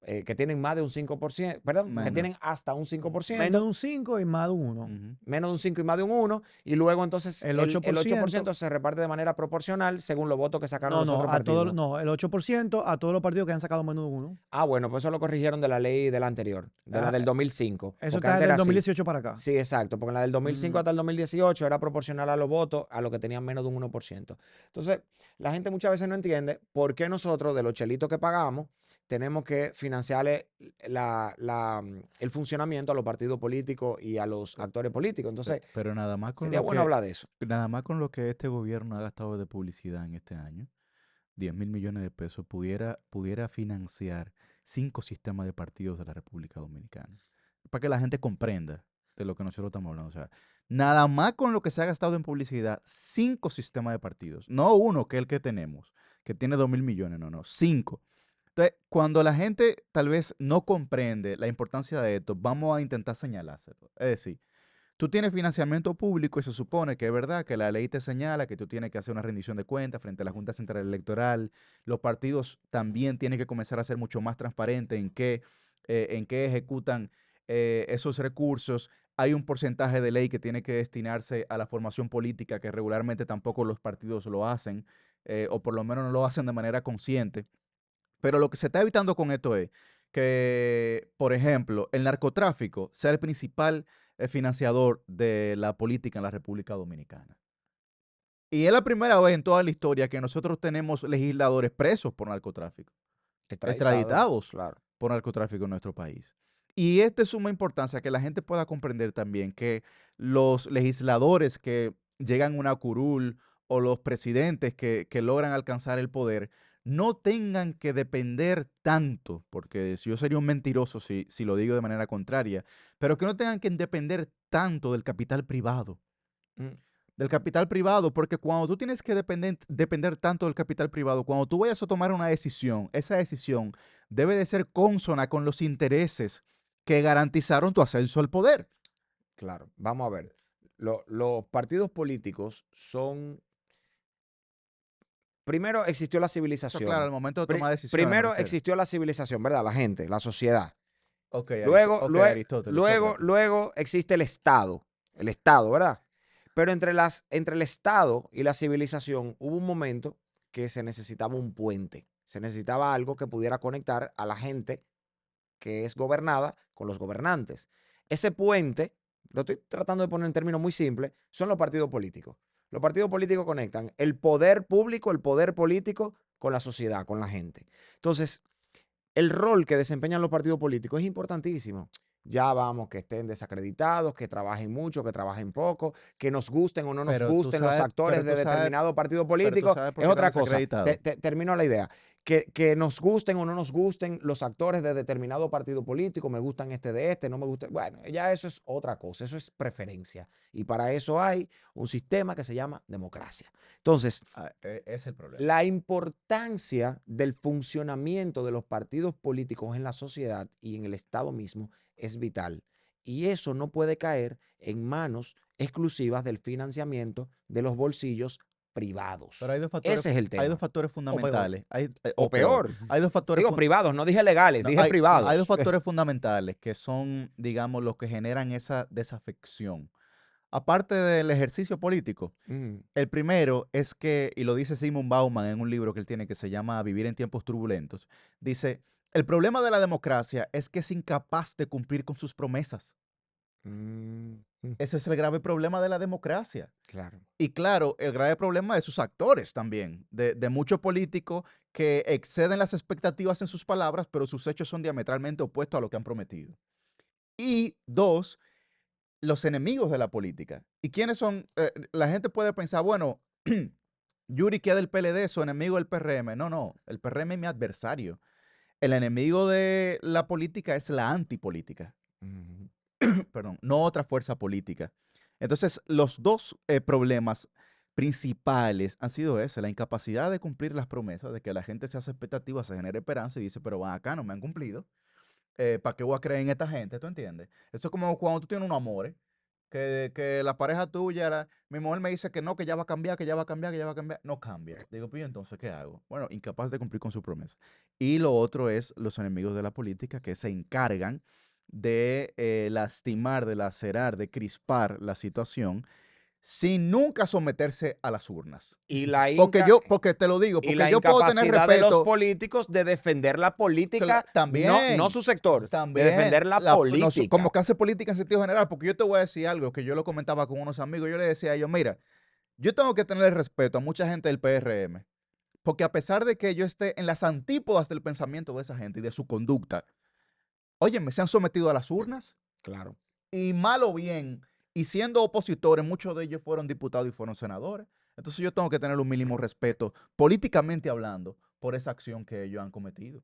que tienen más de un 5%, perdón, que Menos. tienen hasta un 5%. Menos de un 5 y más de un 1. Ujú. Menos de un 5 y más de un 1, y luego entonces El el 8%. 8% se reparte de manera proporcional según los votos que sacaron No, los no, otros a partidos. no, el 8% a todos los partidos que han sacado menos de 1. Ah, bueno, pues eso lo corrigieron de la ley de la anterior, de la del 2005. Eso Porque está antes del era así. 2018 para acá. Sí, exacto, porque en la del 2005 Mm. hasta el 2018 era proporcional a los votos a los que tenían menos de un 1%. Entonces, la gente muchas veces no entiende por qué nosotros, de los chelitos que pagamos, tenemos que financiarle el funcionamiento a los partidos políticos y a los actores políticos. Entonces, Pero nada más con sería lo bueno hablar de eso. que este gobierno ha gastado de publicidad en este año, 10.000 millones de pesos, pudiera financiar 5 sistemas de partidos de la República Dominicana. Para que la gente comprenda de lo que nosotros estamos hablando. O sea, nada más con lo que se ha gastado en publicidad, 5 sistemas de partidos. No uno, que es el que tenemos, que tiene 2.000 millones, no, 5. Entonces, cuando la gente tal vez no comprende la importancia de esto, vamos a intentar señalárselo. Es decir, tú tienes financiamiento público y se supone que es verdad que la ley te señala que tú tienes que hacer una rendición de cuentas frente a la Junta Central Electoral. Los partidos también tienen que comenzar a ser mucho más transparentes en qué ejecutan esos recursos. Hay un porcentaje de ley que tiene que destinarse a la formación política que regularmente tampoco los partidos lo hacen, o por lo menos no lo hacen de manera consciente. Pero lo que se está evitando con esto es que, por ejemplo, el narcotráfico sea el principal financiador de la política en la República Dominicana. Y es la primera vez en toda la historia que nosotros tenemos legisladores presos por narcotráfico, extraditados Claro. por narcotráfico en nuestro país. Y es de suma importancia que la gente pueda comprender también que los legisladores que llegan a una curul o los presidentes que logran alcanzar el poder no tengan que depender tanto, porque yo sería un mentiroso si lo digo de manera contraria, pero que no tengan que depender tanto del capital privado. Mm. Del capital privado, porque cuando tú tienes que depender tanto del capital privado, cuando tú vayas a tomar una decisión, esa decisión debe de ser consona con los intereses que garantizaron tu ascenso al poder. Claro, vamos a ver. Los partidos políticos son. Primero existió la Eso claro, civilización. al momento de tomar decisiones, me Primero refiero. existió la civilización, ¿verdad? La gente, la sociedad. Ok, Luego, Aristóteles, Sócrates. luego existe el Estado, ¿verdad? Pero entre el Estado y la civilización hubo un momento que se necesitaba un puente. Se necesitaba algo que pudiera conectar a la gente que es gobernada con los gobernantes. Ese puente, lo estoy tratando de poner en términos muy simples, son los partidos políticos. Los partidos políticos conectan el poder público, el poder político con la sociedad, con la gente. Entonces, el rol que desempeñan los partidos políticos es importantísimo. Ya vamos, que estén desacreditados, que trabajen mucho, que trabajen poco, que nos gusten o no nos Pero tú gusten los sabes, actores de determinado partido pero tú político, sabes por es qué están otra cosa. desacreditados. Termino la idea. Que nos gusten o no nos gusten los actores de determinado partido político, me gustan de este, no me gusta. Bueno, ya eso es otra cosa, eso es preferencia. Y para eso hay un sistema que se llama democracia. Entonces, Es el problema. la importancia del funcionamiento de los partidos políticos en la sociedad y en el Estado mismo es vital. Y eso no puede caer en manos exclusivas del financiamiento de los bolsillos privados. Pero Ese es el hay tema. dos factores fundamentales. O peor. Hay dos factores Digo privados, no dije legales, dije privados. hay dos factores fundamentales que son, digamos, los que generan esa desafección. Aparte del ejercicio político, Mm, el primero es que, y lo dice Simon Bauman en un libro que él tiene que se llama Vivir en tiempos turbulentos, dice, el problema de la democracia es que es incapaz de cumplir con sus promesas. mm, Ese es el grave problema de la democracia. claro. Y claro, el grave problema de sus actores también, de muchos políticos que exceden las expectativas en sus palabras, pero sus hechos son diametralmente opuestos a lo que han prometido. Y dos, los enemigos de la política. ¿Y quiénes son? La gente puede pensar, bueno, Yuri que es del PLD, su enemigo el PRM. No, el PRM es mi adversario. El enemigo de la política es la antipolítica. Mm, Perdón, no otra fuerza política. Entonces, los dos problemas principales han sido ese, la incapacidad de cumplir las promesas, de que la gente se hace expectativas, se genere esperanza y dice, pero van acá, no me han cumplido. ¿Para qué voy a creer en esta gente? ¿Tú entiendes? Eso es como cuando tú tienes un amor, que la pareja tuya, mi mujer me dice que no, que ya va a cambiar, que ya va a cambiar, que ya va a cambiar. No cambia. Digo, pues, ¿y entonces qué hago? Bueno, incapaz de cumplir con su promesa. Y lo otro es los enemigos de la política que se encargan de lastimar, de lacerar, de crispar la situación sin nunca someterse a las urnas. Y la, Porque te lo digo, y porque la yo puedo tener incapacidad de los respeto. políticos de defender la política, no También, su sector, también, de defender la política. como clase política en sentido general, porque yo te voy a decir algo que yo lo comentaba con unos amigos, yo le decía a ellos, mira, yo tengo que tener respeto a mucha gente del PRM, porque a pesar de que yo esté en las antípodas del pensamiento de esa gente y de su conducta, oye, me se han sometido a las urnas, Claro. y mal o bien, y siendo opositores, muchos de ellos fueron diputados y fueron senadores. Entonces yo tengo que tener un mínimo respeto, políticamente hablando, por esa acción que ellos han cometido.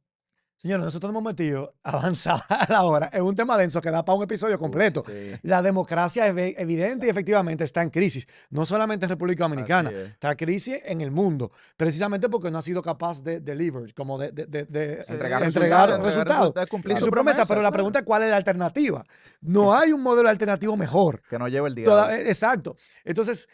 Señores, nosotros hemos metido avanzada a la hora en un tema denso que da para un episodio completo. Sí. La democracia es evidente y efectivamente está en crisis, no solamente en República Dominicana, Así es. está en crisis en el mundo, precisamente porque no ha sido capaz de deliver, como de Sí, Entregar resultados. cumplir Y su promesa, pero la pregunta es cuál es la alternativa. No hay un modelo alternativo mejor. que no lleve el diablo. Exacto. Entonces,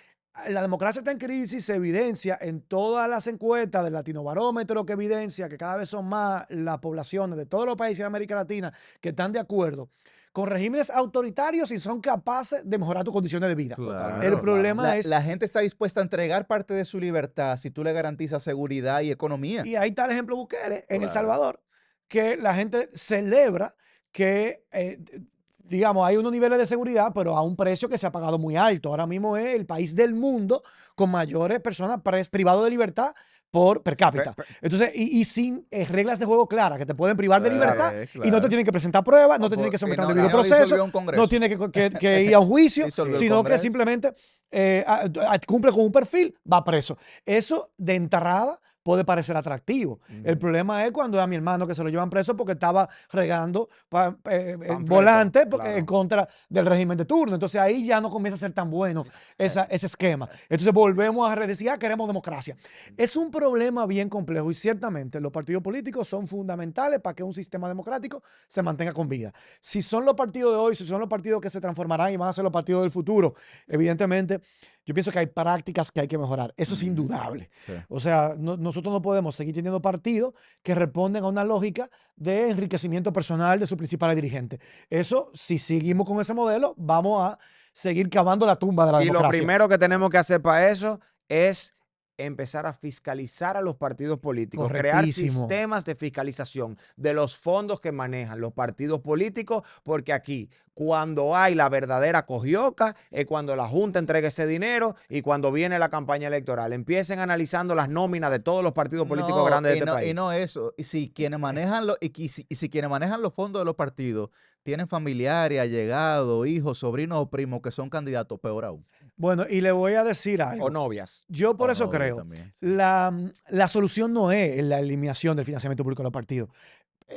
la democracia está en crisis, se evidencia en todas las encuestas del Latinobarómetro, que evidencia que cada vez son más las poblaciones de todos los países de América Latina que están de acuerdo con regímenes autoritarios y son capaces de mejorar tus condiciones de vida. Claro, El problema es... La gente está dispuesta a entregar parte de su libertad si tú le garantizas seguridad y economía. Y ahí está el ejemplo Bukele en El Claro. Salvador, que la gente celebra que, digamos, hay unos niveles de seguridad, pero a un precio que se ha pagado muy alto. Ahora mismo es el país del mundo con mayores personas privados de libertad por per cápita. Entonces, y sin reglas de juego claras que te pueden privar de libertad y no te tienen que presentar pruebas, no te tienen que someter a un debido proceso, no tienes que ir a un juicio, sino que simplemente cumple con un perfil, va preso. Eso de entrada puede parecer atractivo. El problema es cuando a mi hermano que se lo llevan preso porque estaba regando volantes en contra del régimen de turno. Entonces ahí ya no comienza a ser tan bueno ese esquema. Entonces volvemos a decir, queremos democracia. Es un problema bien complejo y ciertamente los partidos políticos son fundamentales para que un sistema democrático se mantenga con vida. Si son los partidos de hoy, si son los partidos que se transformarán y van a ser los partidos del futuro, evidentemente yo pienso que hay prácticas que hay que mejorar. Eso es indudable. Sí. O sea, nosotros no podemos seguir teniendo partidos que responden a una lógica de enriquecimiento personal de sus principales dirigentes. Eso, si seguimos con ese modelo, vamos a seguir cavando la tumba de la democracia. Y lo primero que tenemos que hacer para eso es empezar a fiscalizar a los partidos políticos, crear sistemas de fiscalización de los fondos que manejan los partidos políticos, porque aquí, cuando hay la verdadera cogioca, es cuando la Junta entrega ese dinero y cuando viene la campaña electoral. Empiecen analizando las nóminas de todos los partidos políticos grandes de este país. Y no eso. Y si quienes manejan si quienes manejan los fondos de los partidos tienen familiares, allegados, hijos, sobrinos o primos que son candidatos, peor aún. Bueno, y le voy a decir algo. O novias. Yo por eso creo, también, sí. la solución no es la eliminación del financiamiento público de los partidos.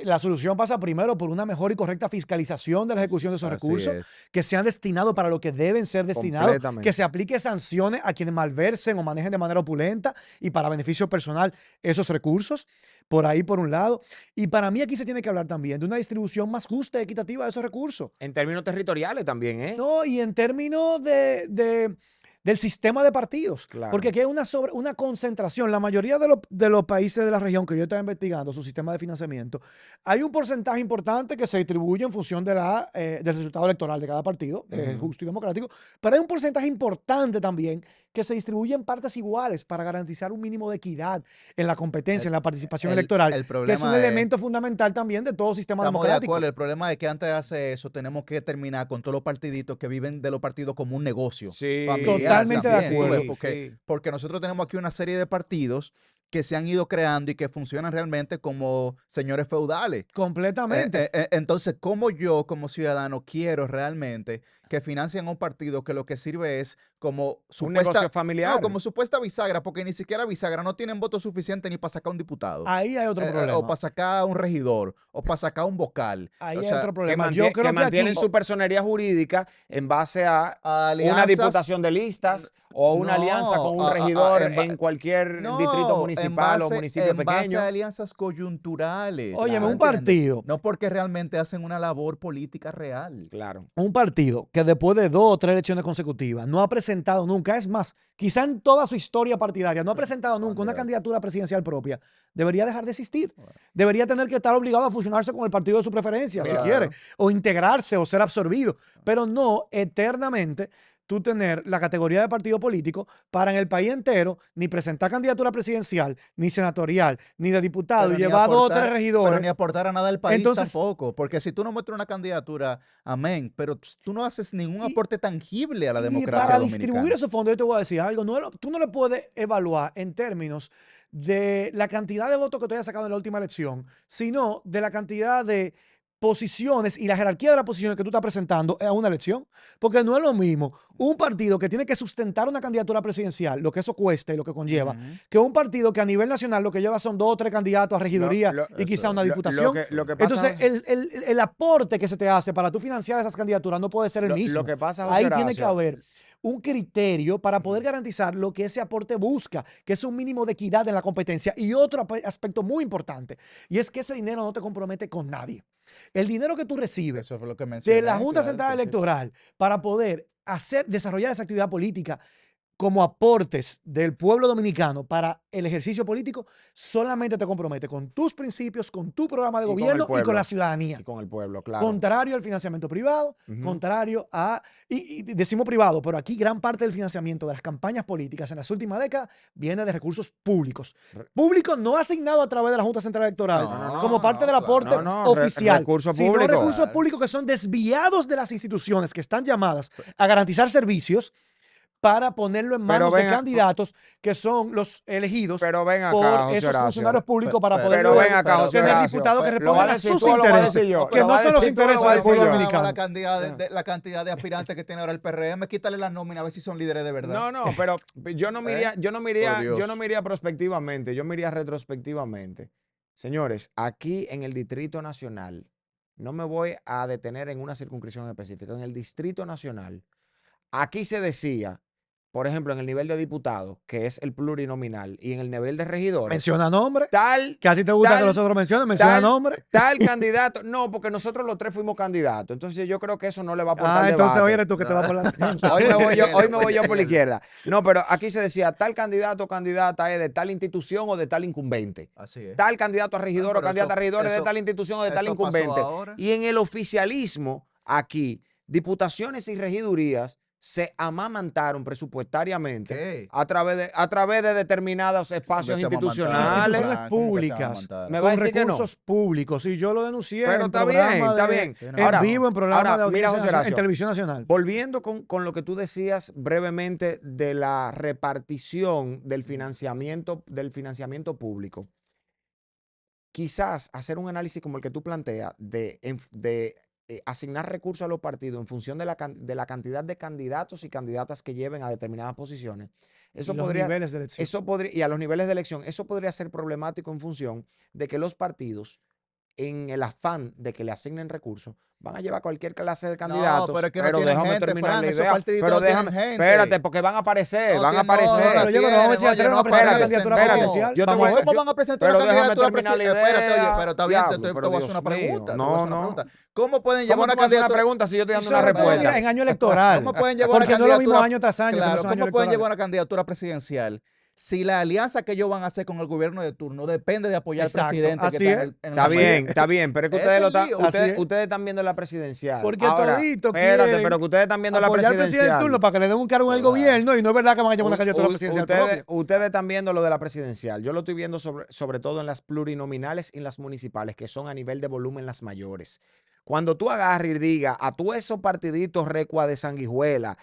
La solución pasa primero por una mejor y correcta fiscalización de la ejecución de esos recursos, que sean destinados para lo que deben ser destinados, que se aplique sanciones a quienes malversen o manejen de manera opulenta y para beneficio personal esos recursos, por ahí por un lado. Y para mí aquí se tiene que hablar también de una distribución más justa y equitativa de esos recursos. En términos territoriales también, ¿eh? No, y en términos del sistema de partidos. Claro. Porque aquí hay una concentración. La mayoría de los países de la región que yo estaba investigando, su sistema de financiamiento, hay un porcentaje importante que se distribuye en función del resultado electoral de cada partido, justo y democrático, pero hay un porcentaje importante también que se distribuye en partes iguales para garantizar un mínimo de equidad en la competencia, en la participación electoral, que es un elemento fundamental también de todo sistema democrático. De acuerdo. El problema es que antes de hacer eso tenemos que terminar con todos los partiditos que viven de los partidos como un negocio. Sí, totalmente de acuerdo. Porque nosotros tenemos aquí una serie de partidos que se han ido creando y que funcionan realmente como señores feudales. Completamente. Entonces, ¿cómo yo, como ciudadano, quiero realmente que financien un partido que lo que sirve es como un negocio familiar? No, como supuesta bisagra, porque ni siquiera bisagra no tienen votos suficientes ni para sacar un diputado. Ahí hay otro problema. O para sacar un regidor, o para sacar un vocal. Ahí hay otro problema. Yo creo que mantienen su personería jurídica en base a una diputación de listas o una alianza con un regidor en cualquier distrito municipal o municipio pequeño. En base a alianzas coyunturales. Óyeme, un partido. No porque realmente hacen una labor política real. Claro. Un partido que que después de 2 o 3 elecciones consecutivas no ha presentado nunca, es más, quizá en toda su historia partidaria, no ha presentado nunca una candidatura presidencial propia, debería dejar de existir. Debería tener que estar obligado a fusionarse con el partido de su preferencia, si quiere, o integrarse o ser absorbido, pero no eternamente tú tener la categoría de partido político para en el país entero ni presentar candidatura presidencial, ni senatorial, ni de diputado, y llevar 2 o 3 regidores. Pero ni aportar a nada al país Entonces, tampoco, porque si tú no muestras una candidatura, amén, pero tú no haces ningún aporte tangible a la y democracia para dominicana. distribuir esos fondos, yo te voy a decir algo, tú no le puedes evaluar en términos de la cantidad de votos que tú hayas sacado en la última elección, sino de la cantidad de posiciones y la jerarquía de las posiciones que tú estás presentando a una elección. Porque no es lo mismo un partido que tiene que sustentar una candidatura presidencial, lo que eso cuesta y lo que conlleva, que un partido que a nivel nacional lo que lleva son 2 o 3 candidatos a regiduría y quizá una diputación. Lo que pasa, Entonces, el aporte que se te hace para tú financiar esas candidaturas no puede ser el mismo. lo que pasa, José Ahí Horacio, tiene que haber un criterio para poder garantizar lo que ese aporte busca, que es un mínimo de equidad en la competencia. Y otro aspecto muy importante, y es que ese dinero no te compromete con nadie. El dinero que tú recibes Eso fue lo que mencioné, de la Junta claro, Central sí. Electoral para poder desarrollar esa actividad política como aportes del pueblo dominicano para el ejercicio político, solamente te compromete con tus principios, con tu programa de gobierno y con la ciudadanía. Y con el pueblo, claro. Contrario al financiamiento privado, contrario a, y decimos privado, pero aquí gran parte del financiamiento de las campañas políticas en las últimas décadas viene de recursos públicos. Públicos no asignados a través de la Junta Central Electoral como parte del aporte oficial, sino recursos públicos que son desviados de las instituciones que están llamadas a garantizar servicios para ponerlo en manos de candidatos que son los elegidos por esos funcionarios públicos para poder tener diputados que respondan a sus intereses, que no son los intereses del pueblo dominicano. La cantidad de aspirantes que tiene ahora el PRM, quítale la nómina a ver si son líderes de verdad. No, pero yo no me iría prospectivamente, yo me iría retrospectivamente. Señores, aquí en el Distrito Nacional, no me voy a detener en una circunscripción específica, en el Distrito Nacional, aquí se decía, por ejemplo, en el nivel de diputados, que es el plurinominal, y en el nivel de regidores. Menciona nombre. Tal. Que a ti te gusta que los otros mencionen, menciona nombre. Tal candidato. No, porque nosotros los 3 fuimos candidatos. Entonces yo creo que eso no le va a aportar debate. Entonces hoy eres tú que te vas por la hoy me voy yo por la izquierda. No, pero aquí se decía, tal candidato o candidata es de tal institución o de tal incumbente. Así es. Tal candidato a regidor o candidata a regidor es de tal institución o de tal incumbente. Y en el oficialismo, aquí, diputaciones y regidurías se amamantaron presupuestariamente a través de determinados espacios institucionales. Instituciones públicas, me va a decir recursos públicos. Y yo lo denuncié pero en está bien. En vivo, en programa de audiencia en Televisión Nacional. Volviendo con lo que tú decías brevemente de la repartición del financiamiento público. Quizás hacer un análisis como el que tú planteas de asignar recursos a los partidos en función de la cantidad de candidatos y candidatas que lleven a determinadas posiciones. Eso podría, niveles de elección. Y a los niveles de elección. Eso podría ser problemático en función de que los partidos, en el afán de que le asignen recursos, van a llevar cualquier clase de candidatos. No, pero es que no déjame gente, terminar Fran, la idea. Pero déjame, espérate, porque van a aparecer, ¿Cómo van a presentar una candidatura presidencial? Espérate, oye, pero está bien, te voy a hacer una pregunta. ¿Cómo pueden llevar una candidatura si yo estoy dando una respuesta? En año electoral. ¿Cómo pueden llevar una candidatura? Porque no es lo mismo año tras año. Claro, ¿cómo pueden llevar una candidatura presidencial si la alianza que ellos van a hacer con el gobierno de turno depende de apoyar al presidente? Así que es. Está bien, pero es que ustedes están viendo la presidencial. Porque ahora, todito espérate, pero que ustedes están viendo la presidencial. Al turno para que le den un cargo en el gobierno y no es verdad que van a llevar una candidatura presidencial propia. Ustedes están viendo lo de la presidencial. Yo lo estoy viendo sobre todo en las plurinominales y en las municipales, que son a nivel de volumen las mayores. Cuando tú agarres y digas a todos esos partiditos recua de sanguijuela,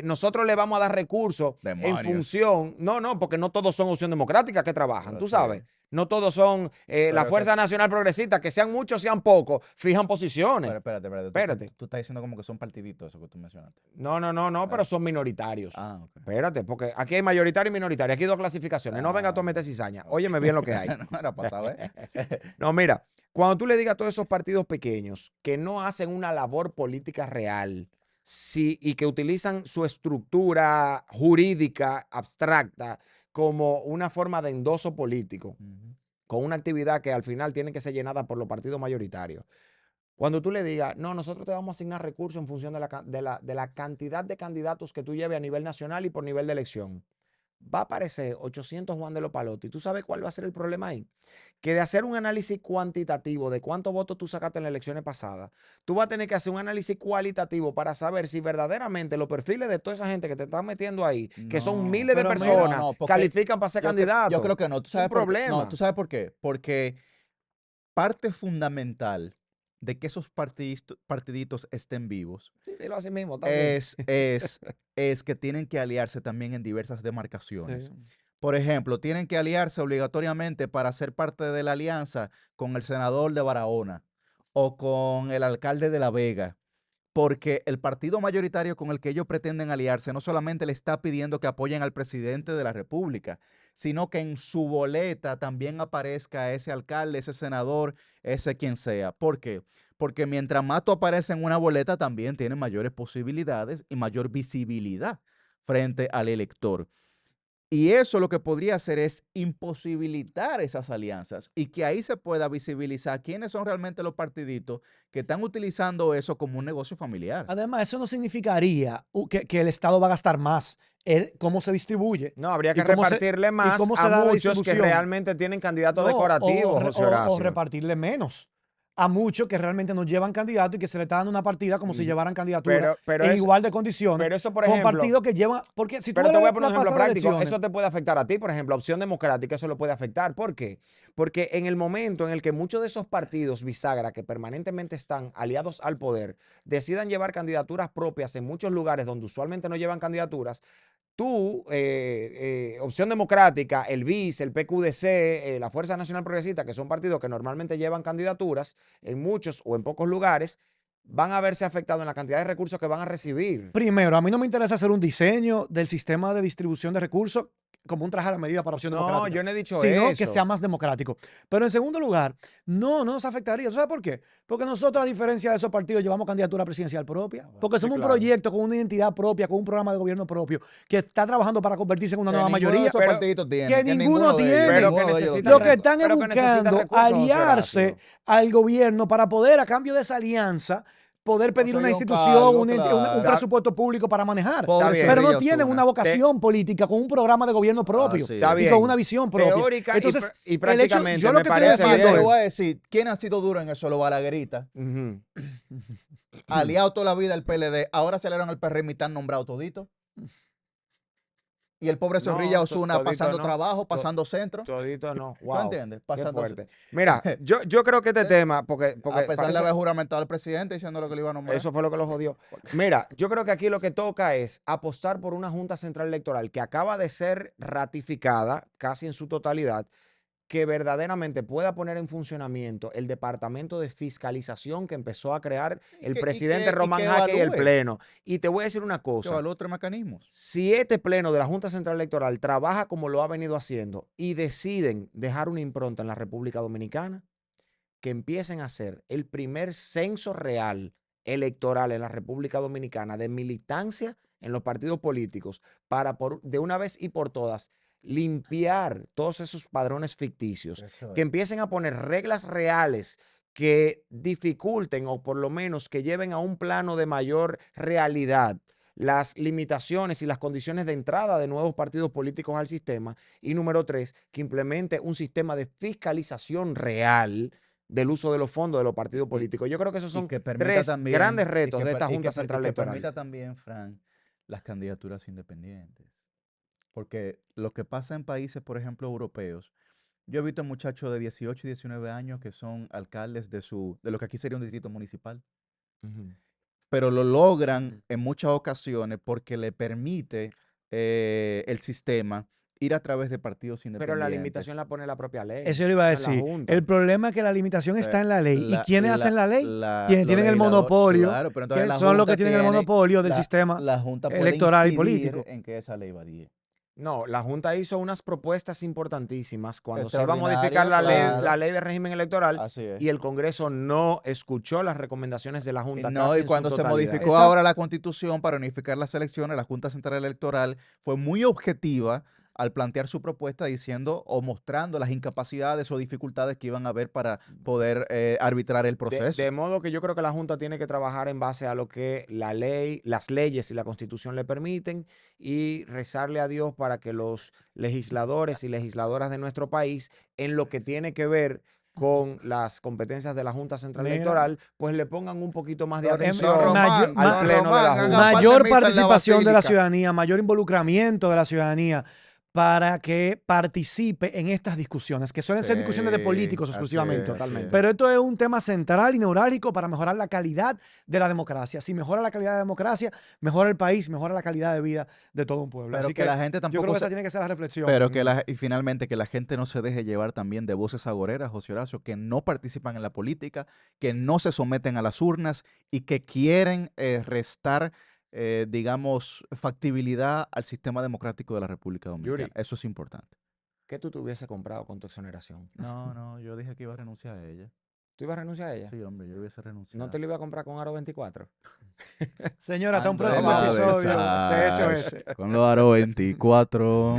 nosotros le vamos a dar recursos en función, no, porque no todos son Opción Democrática que trabajan, tú sabes. No todos son la Fuerza Nacional Progresista, que sean muchos, sean pocos, fijan posiciones. Pero espérate. Tú estás diciendo como que son partiditos, eso que tú mencionaste. No, pero son minoritarios. Okay. Espérate, porque aquí hay mayoritario y minoritario. Aquí hay 2 clasificaciones. No venga tú a meter cizaña. Óyeme bien lo que hay. No era pasado, No, mira, cuando tú le digas a todos esos partidos pequeños que no hacen una labor política real y que utilizan su estructura jurídica abstracta como una forma de endoso político, con una actividad que al final tiene que ser llenada por los partidos mayoritarios. Cuando tú le digas, no, nosotros te vamos a asignar recursos en función de la cantidad de candidatos que tú lleves a nivel nacional y por nivel de elección, va a aparecer 800 Juan de los Palotes. ¿Y tú sabes cuál va a ser el problema ahí? Que de hacer un análisis cuantitativo de cuántos votos tú sacaste en las elecciones pasadas, tú vas a tener que hacer un análisis cualitativo para saber si verdaderamente los perfiles de toda esa gente que te están metiendo ahí, que son No, miles de pero mira, personas, porque califican para ser yo candidatos. creo que no. ¿Tú Es un sabes por qué? No, problema. ¿tú sabes por qué? Porque parte fundamental de que esos partiditos estén vivos Sí, dilo así mismo, está bien. es que tienen que aliarse también en diversas demarcaciones. Sí. Por ejemplo, tienen que aliarse obligatoriamente para ser parte de la alianza con el senador de Barahona o con el alcalde de La Vega, porque el partido mayoritario con el que ellos pretenden aliarse no solamente le está pidiendo que apoyen al presidente de la República, sino que en su boleta también aparezca ese alcalde, ese senador, ese quien sea. ¿Por qué? Porque mientras más tú apareces en una boleta, también tienes mayores posibilidades y mayor visibilidad frente al elector. Y eso lo que podría hacer es imposibilitar esas alianzas y que ahí se pueda visibilizar quiénes son realmente los partiditos que están utilizando eso como un negocio familiar. Además, eso no significaría que el Estado va a gastar más. Cómo se distribuye. No, habría que y cómo se- repartirle y más cómo se a da la muchos que distribución. realmente tienen candidatos No, decorativos, José o Horacio. repartirle menos a muchos que realmente no llevan candidato y que se le está dando una partida como si llevaran candidatura Pero en eso, igual de condiciones pero eso, por con ejemplo, partidos que llevan. Porque si tú pero ves te voy la, a poner un la ejemplo pasada práctico. elecciones, Eso te puede afectar a ti, por ejemplo, Opción Democrática, eso lo puede afectar. ¿Por qué? Porque en el momento en el que muchos de esos partidos bisagra que permanentemente están aliados al poder decidan llevar candidaturas propias en muchos lugares donde usualmente no llevan candidaturas, tú, Opción Democrática, el BIS, el PQDC, la Fuerza Nacional Progresista, que son partidos que normalmente llevan candidaturas en muchos o en pocos lugares, van a verse afectados en la cantidad de recursos que van a recibir. primero, a mí no me interesa hacer un diseño del sistema de distribución de recursos como un traje a la medida para Opción No, Democrática, yo no he dicho sino que sea eso. más democrático. Pero en segundo lugar, no nos afectaría. ¿Sabes por qué? Porque nosotros, a diferencia de esos partidos, llevamos candidatura presidencial propia. Porque Sí, somos un claro. proyecto con una identidad propia, con un programa de gobierno propio, que está trabajando para convertirse en una nueva Ninguno de mayoría. esos partiditos tiene, Que ninguno de ellos, tiene. Pero que ninguno de ellos lo necesitan, tiene. Lo que están es pero que necesitan buscando recursos, José aliarse Horacio. al gobierno para poder, a cambio de esa alianza, poder pedir Conseguir una un institución, cargo, un claro. presupuesto público para manejar. Pobre bien. Pero no Zorrilla tienen Osuna. una vocación política con un programa de gobierno propio Así Está es. y con bien. una visión propia. Teórica Entonces, y el hecho, prácticamente yo lo me que estoy parece Es más, diciendo te bien. voy a decir, ¿quién ha sido duro en eso? Los balagueritas. Ujú. Aliado toda la vida el PLD. Ahora salieron al PRM y están nombrados toditos. Y el pobre Zorrilla No, Osuna todito pasando no. trabajo, pasando centro. Todito no. ¿Tú Wow. entiendes? Qué Pasando fuerte. Mira, yo creo que este tema, porque A pesar de parece, haber juramentado al presidente diciendo lo que le iba a nombrar. eso fue lo que lo jodió. Mira, yo creo que aquí lo que toca es apostar por una Junta Central Electoral que acaba de ser ratificada casi en su totalidad, que verdaderamente pueda poner en funcionamiento el departamento de fiscalización que empezó a crear el presidente Román Jaque y el Pleno. Y te voy a decir una Que cosa. evalúe otros mecanismos. Si este pleno de la Junta Central Electoral trabaja como lo ha venido haciendo y deciden dejar una impronta en la República Dominicana, que empiecen a hacer el primer censo real electoral en la República Dominicana de militancia en los partidos políticos para de una vez y por todas limpiar todos esos padrones ficticios, que empiecen a poner reglas reales que dificulten o por lo menos que lleven a un plano de mayor realidad las limitaciones y las condiciones de entrada de nuevos partidos políticos al sistema. Y número 3, que implemente un sistema de fiscalización real del uso de los fondos de los partidos políticos. Yo creo que esos son tres grandes retos de esta Junta Central Electoral. Que permita también, Fran, las candidaturas independientes. Porque lo que pasa en países, por ejemplo, europeos, yo he visto muchachos de 18 y 19 años que son alcaldes de lo que aquí sería un distrito municipal. Pero lo logran en muchas ocasiones porque le permite el sistema ir a través de partidos independientes. Pero la limitación la pone la propia ley. Eso yo le iba a no la decir. Junta. El problema es que la limitación está en la ley. ¿Y quiénes hacen la ley? Los Quienes tienen el legisladores, monopolio. claro, pero entonces ¿Quiénes la son los Junta que tienen el tiene- monopolio del sistema La Junta puede electoral y incidir político? en que esa ley varíe. No, la Junta hizo unas propuestas importantísimas cuando se iba a Extraordinario, modificar claro. la ley de régimen electoral Así es. y el Congreso no escuchó las recomendaciones de la Junta. No, casi y en cuando su se totalidad. modificó ahora la Constitución para unificar las elecciones, la Junta Central Electoral fue muy objetiva al plantear su propuesta diciendo o mostrando las incapacidades o dificultades que iban a haber para poder arbitrar el proceso. De modo que yo creo que la Junta tiene que trabajar en base a lo que la ley, las leyes y la Constitución le permiten y rezarle a Dios para que los legisladores y legisladoras de nuestro país, en lo que tiene que ver con las competencias de la Junta Central Mira. Electoral, pues le pongan un poquito más de No, atención Román, al Pleno de la hagan Junta. parte mayor misa en la participación de la basílica. ciudadanía, mayor involucramiento de la ciudadanía para que participe en estas discusiones, que suelen ser discusiones de Sí, políticos así exclusivamente. es, Totalmente. así es. Pero esto es un tema central y neurálgico para mejorar la calidad de la democracia. Si mejora la calidad de la democracia, mejora el país, mejora la calidad de vida de todo un pueblo. Pero Así que la gente yo tampoco creo que se- esa tiene que ser la reflexión. Pero y finalmente que la gente no se deje llevar también de voces agoreras, José Horacio, que no participan en la política, que no se someten a las urnas y que quieren restar, digamos, factibilidad al sistema democrático de la República Dominicana. Yuri. Eso es importante. ¿Qué tú te hubiese comprado con tu exoneración? No, yo dije que iba a renunciar a ella. ¿Tú ibas a renunciar a ella? Sí, hombre, yo hubiese renunciado. ¿No te lo iba a comprar con Aro 24? Señora, hasta un Ando en próximo la episodio de Versace, SOS. Con los Aro 24.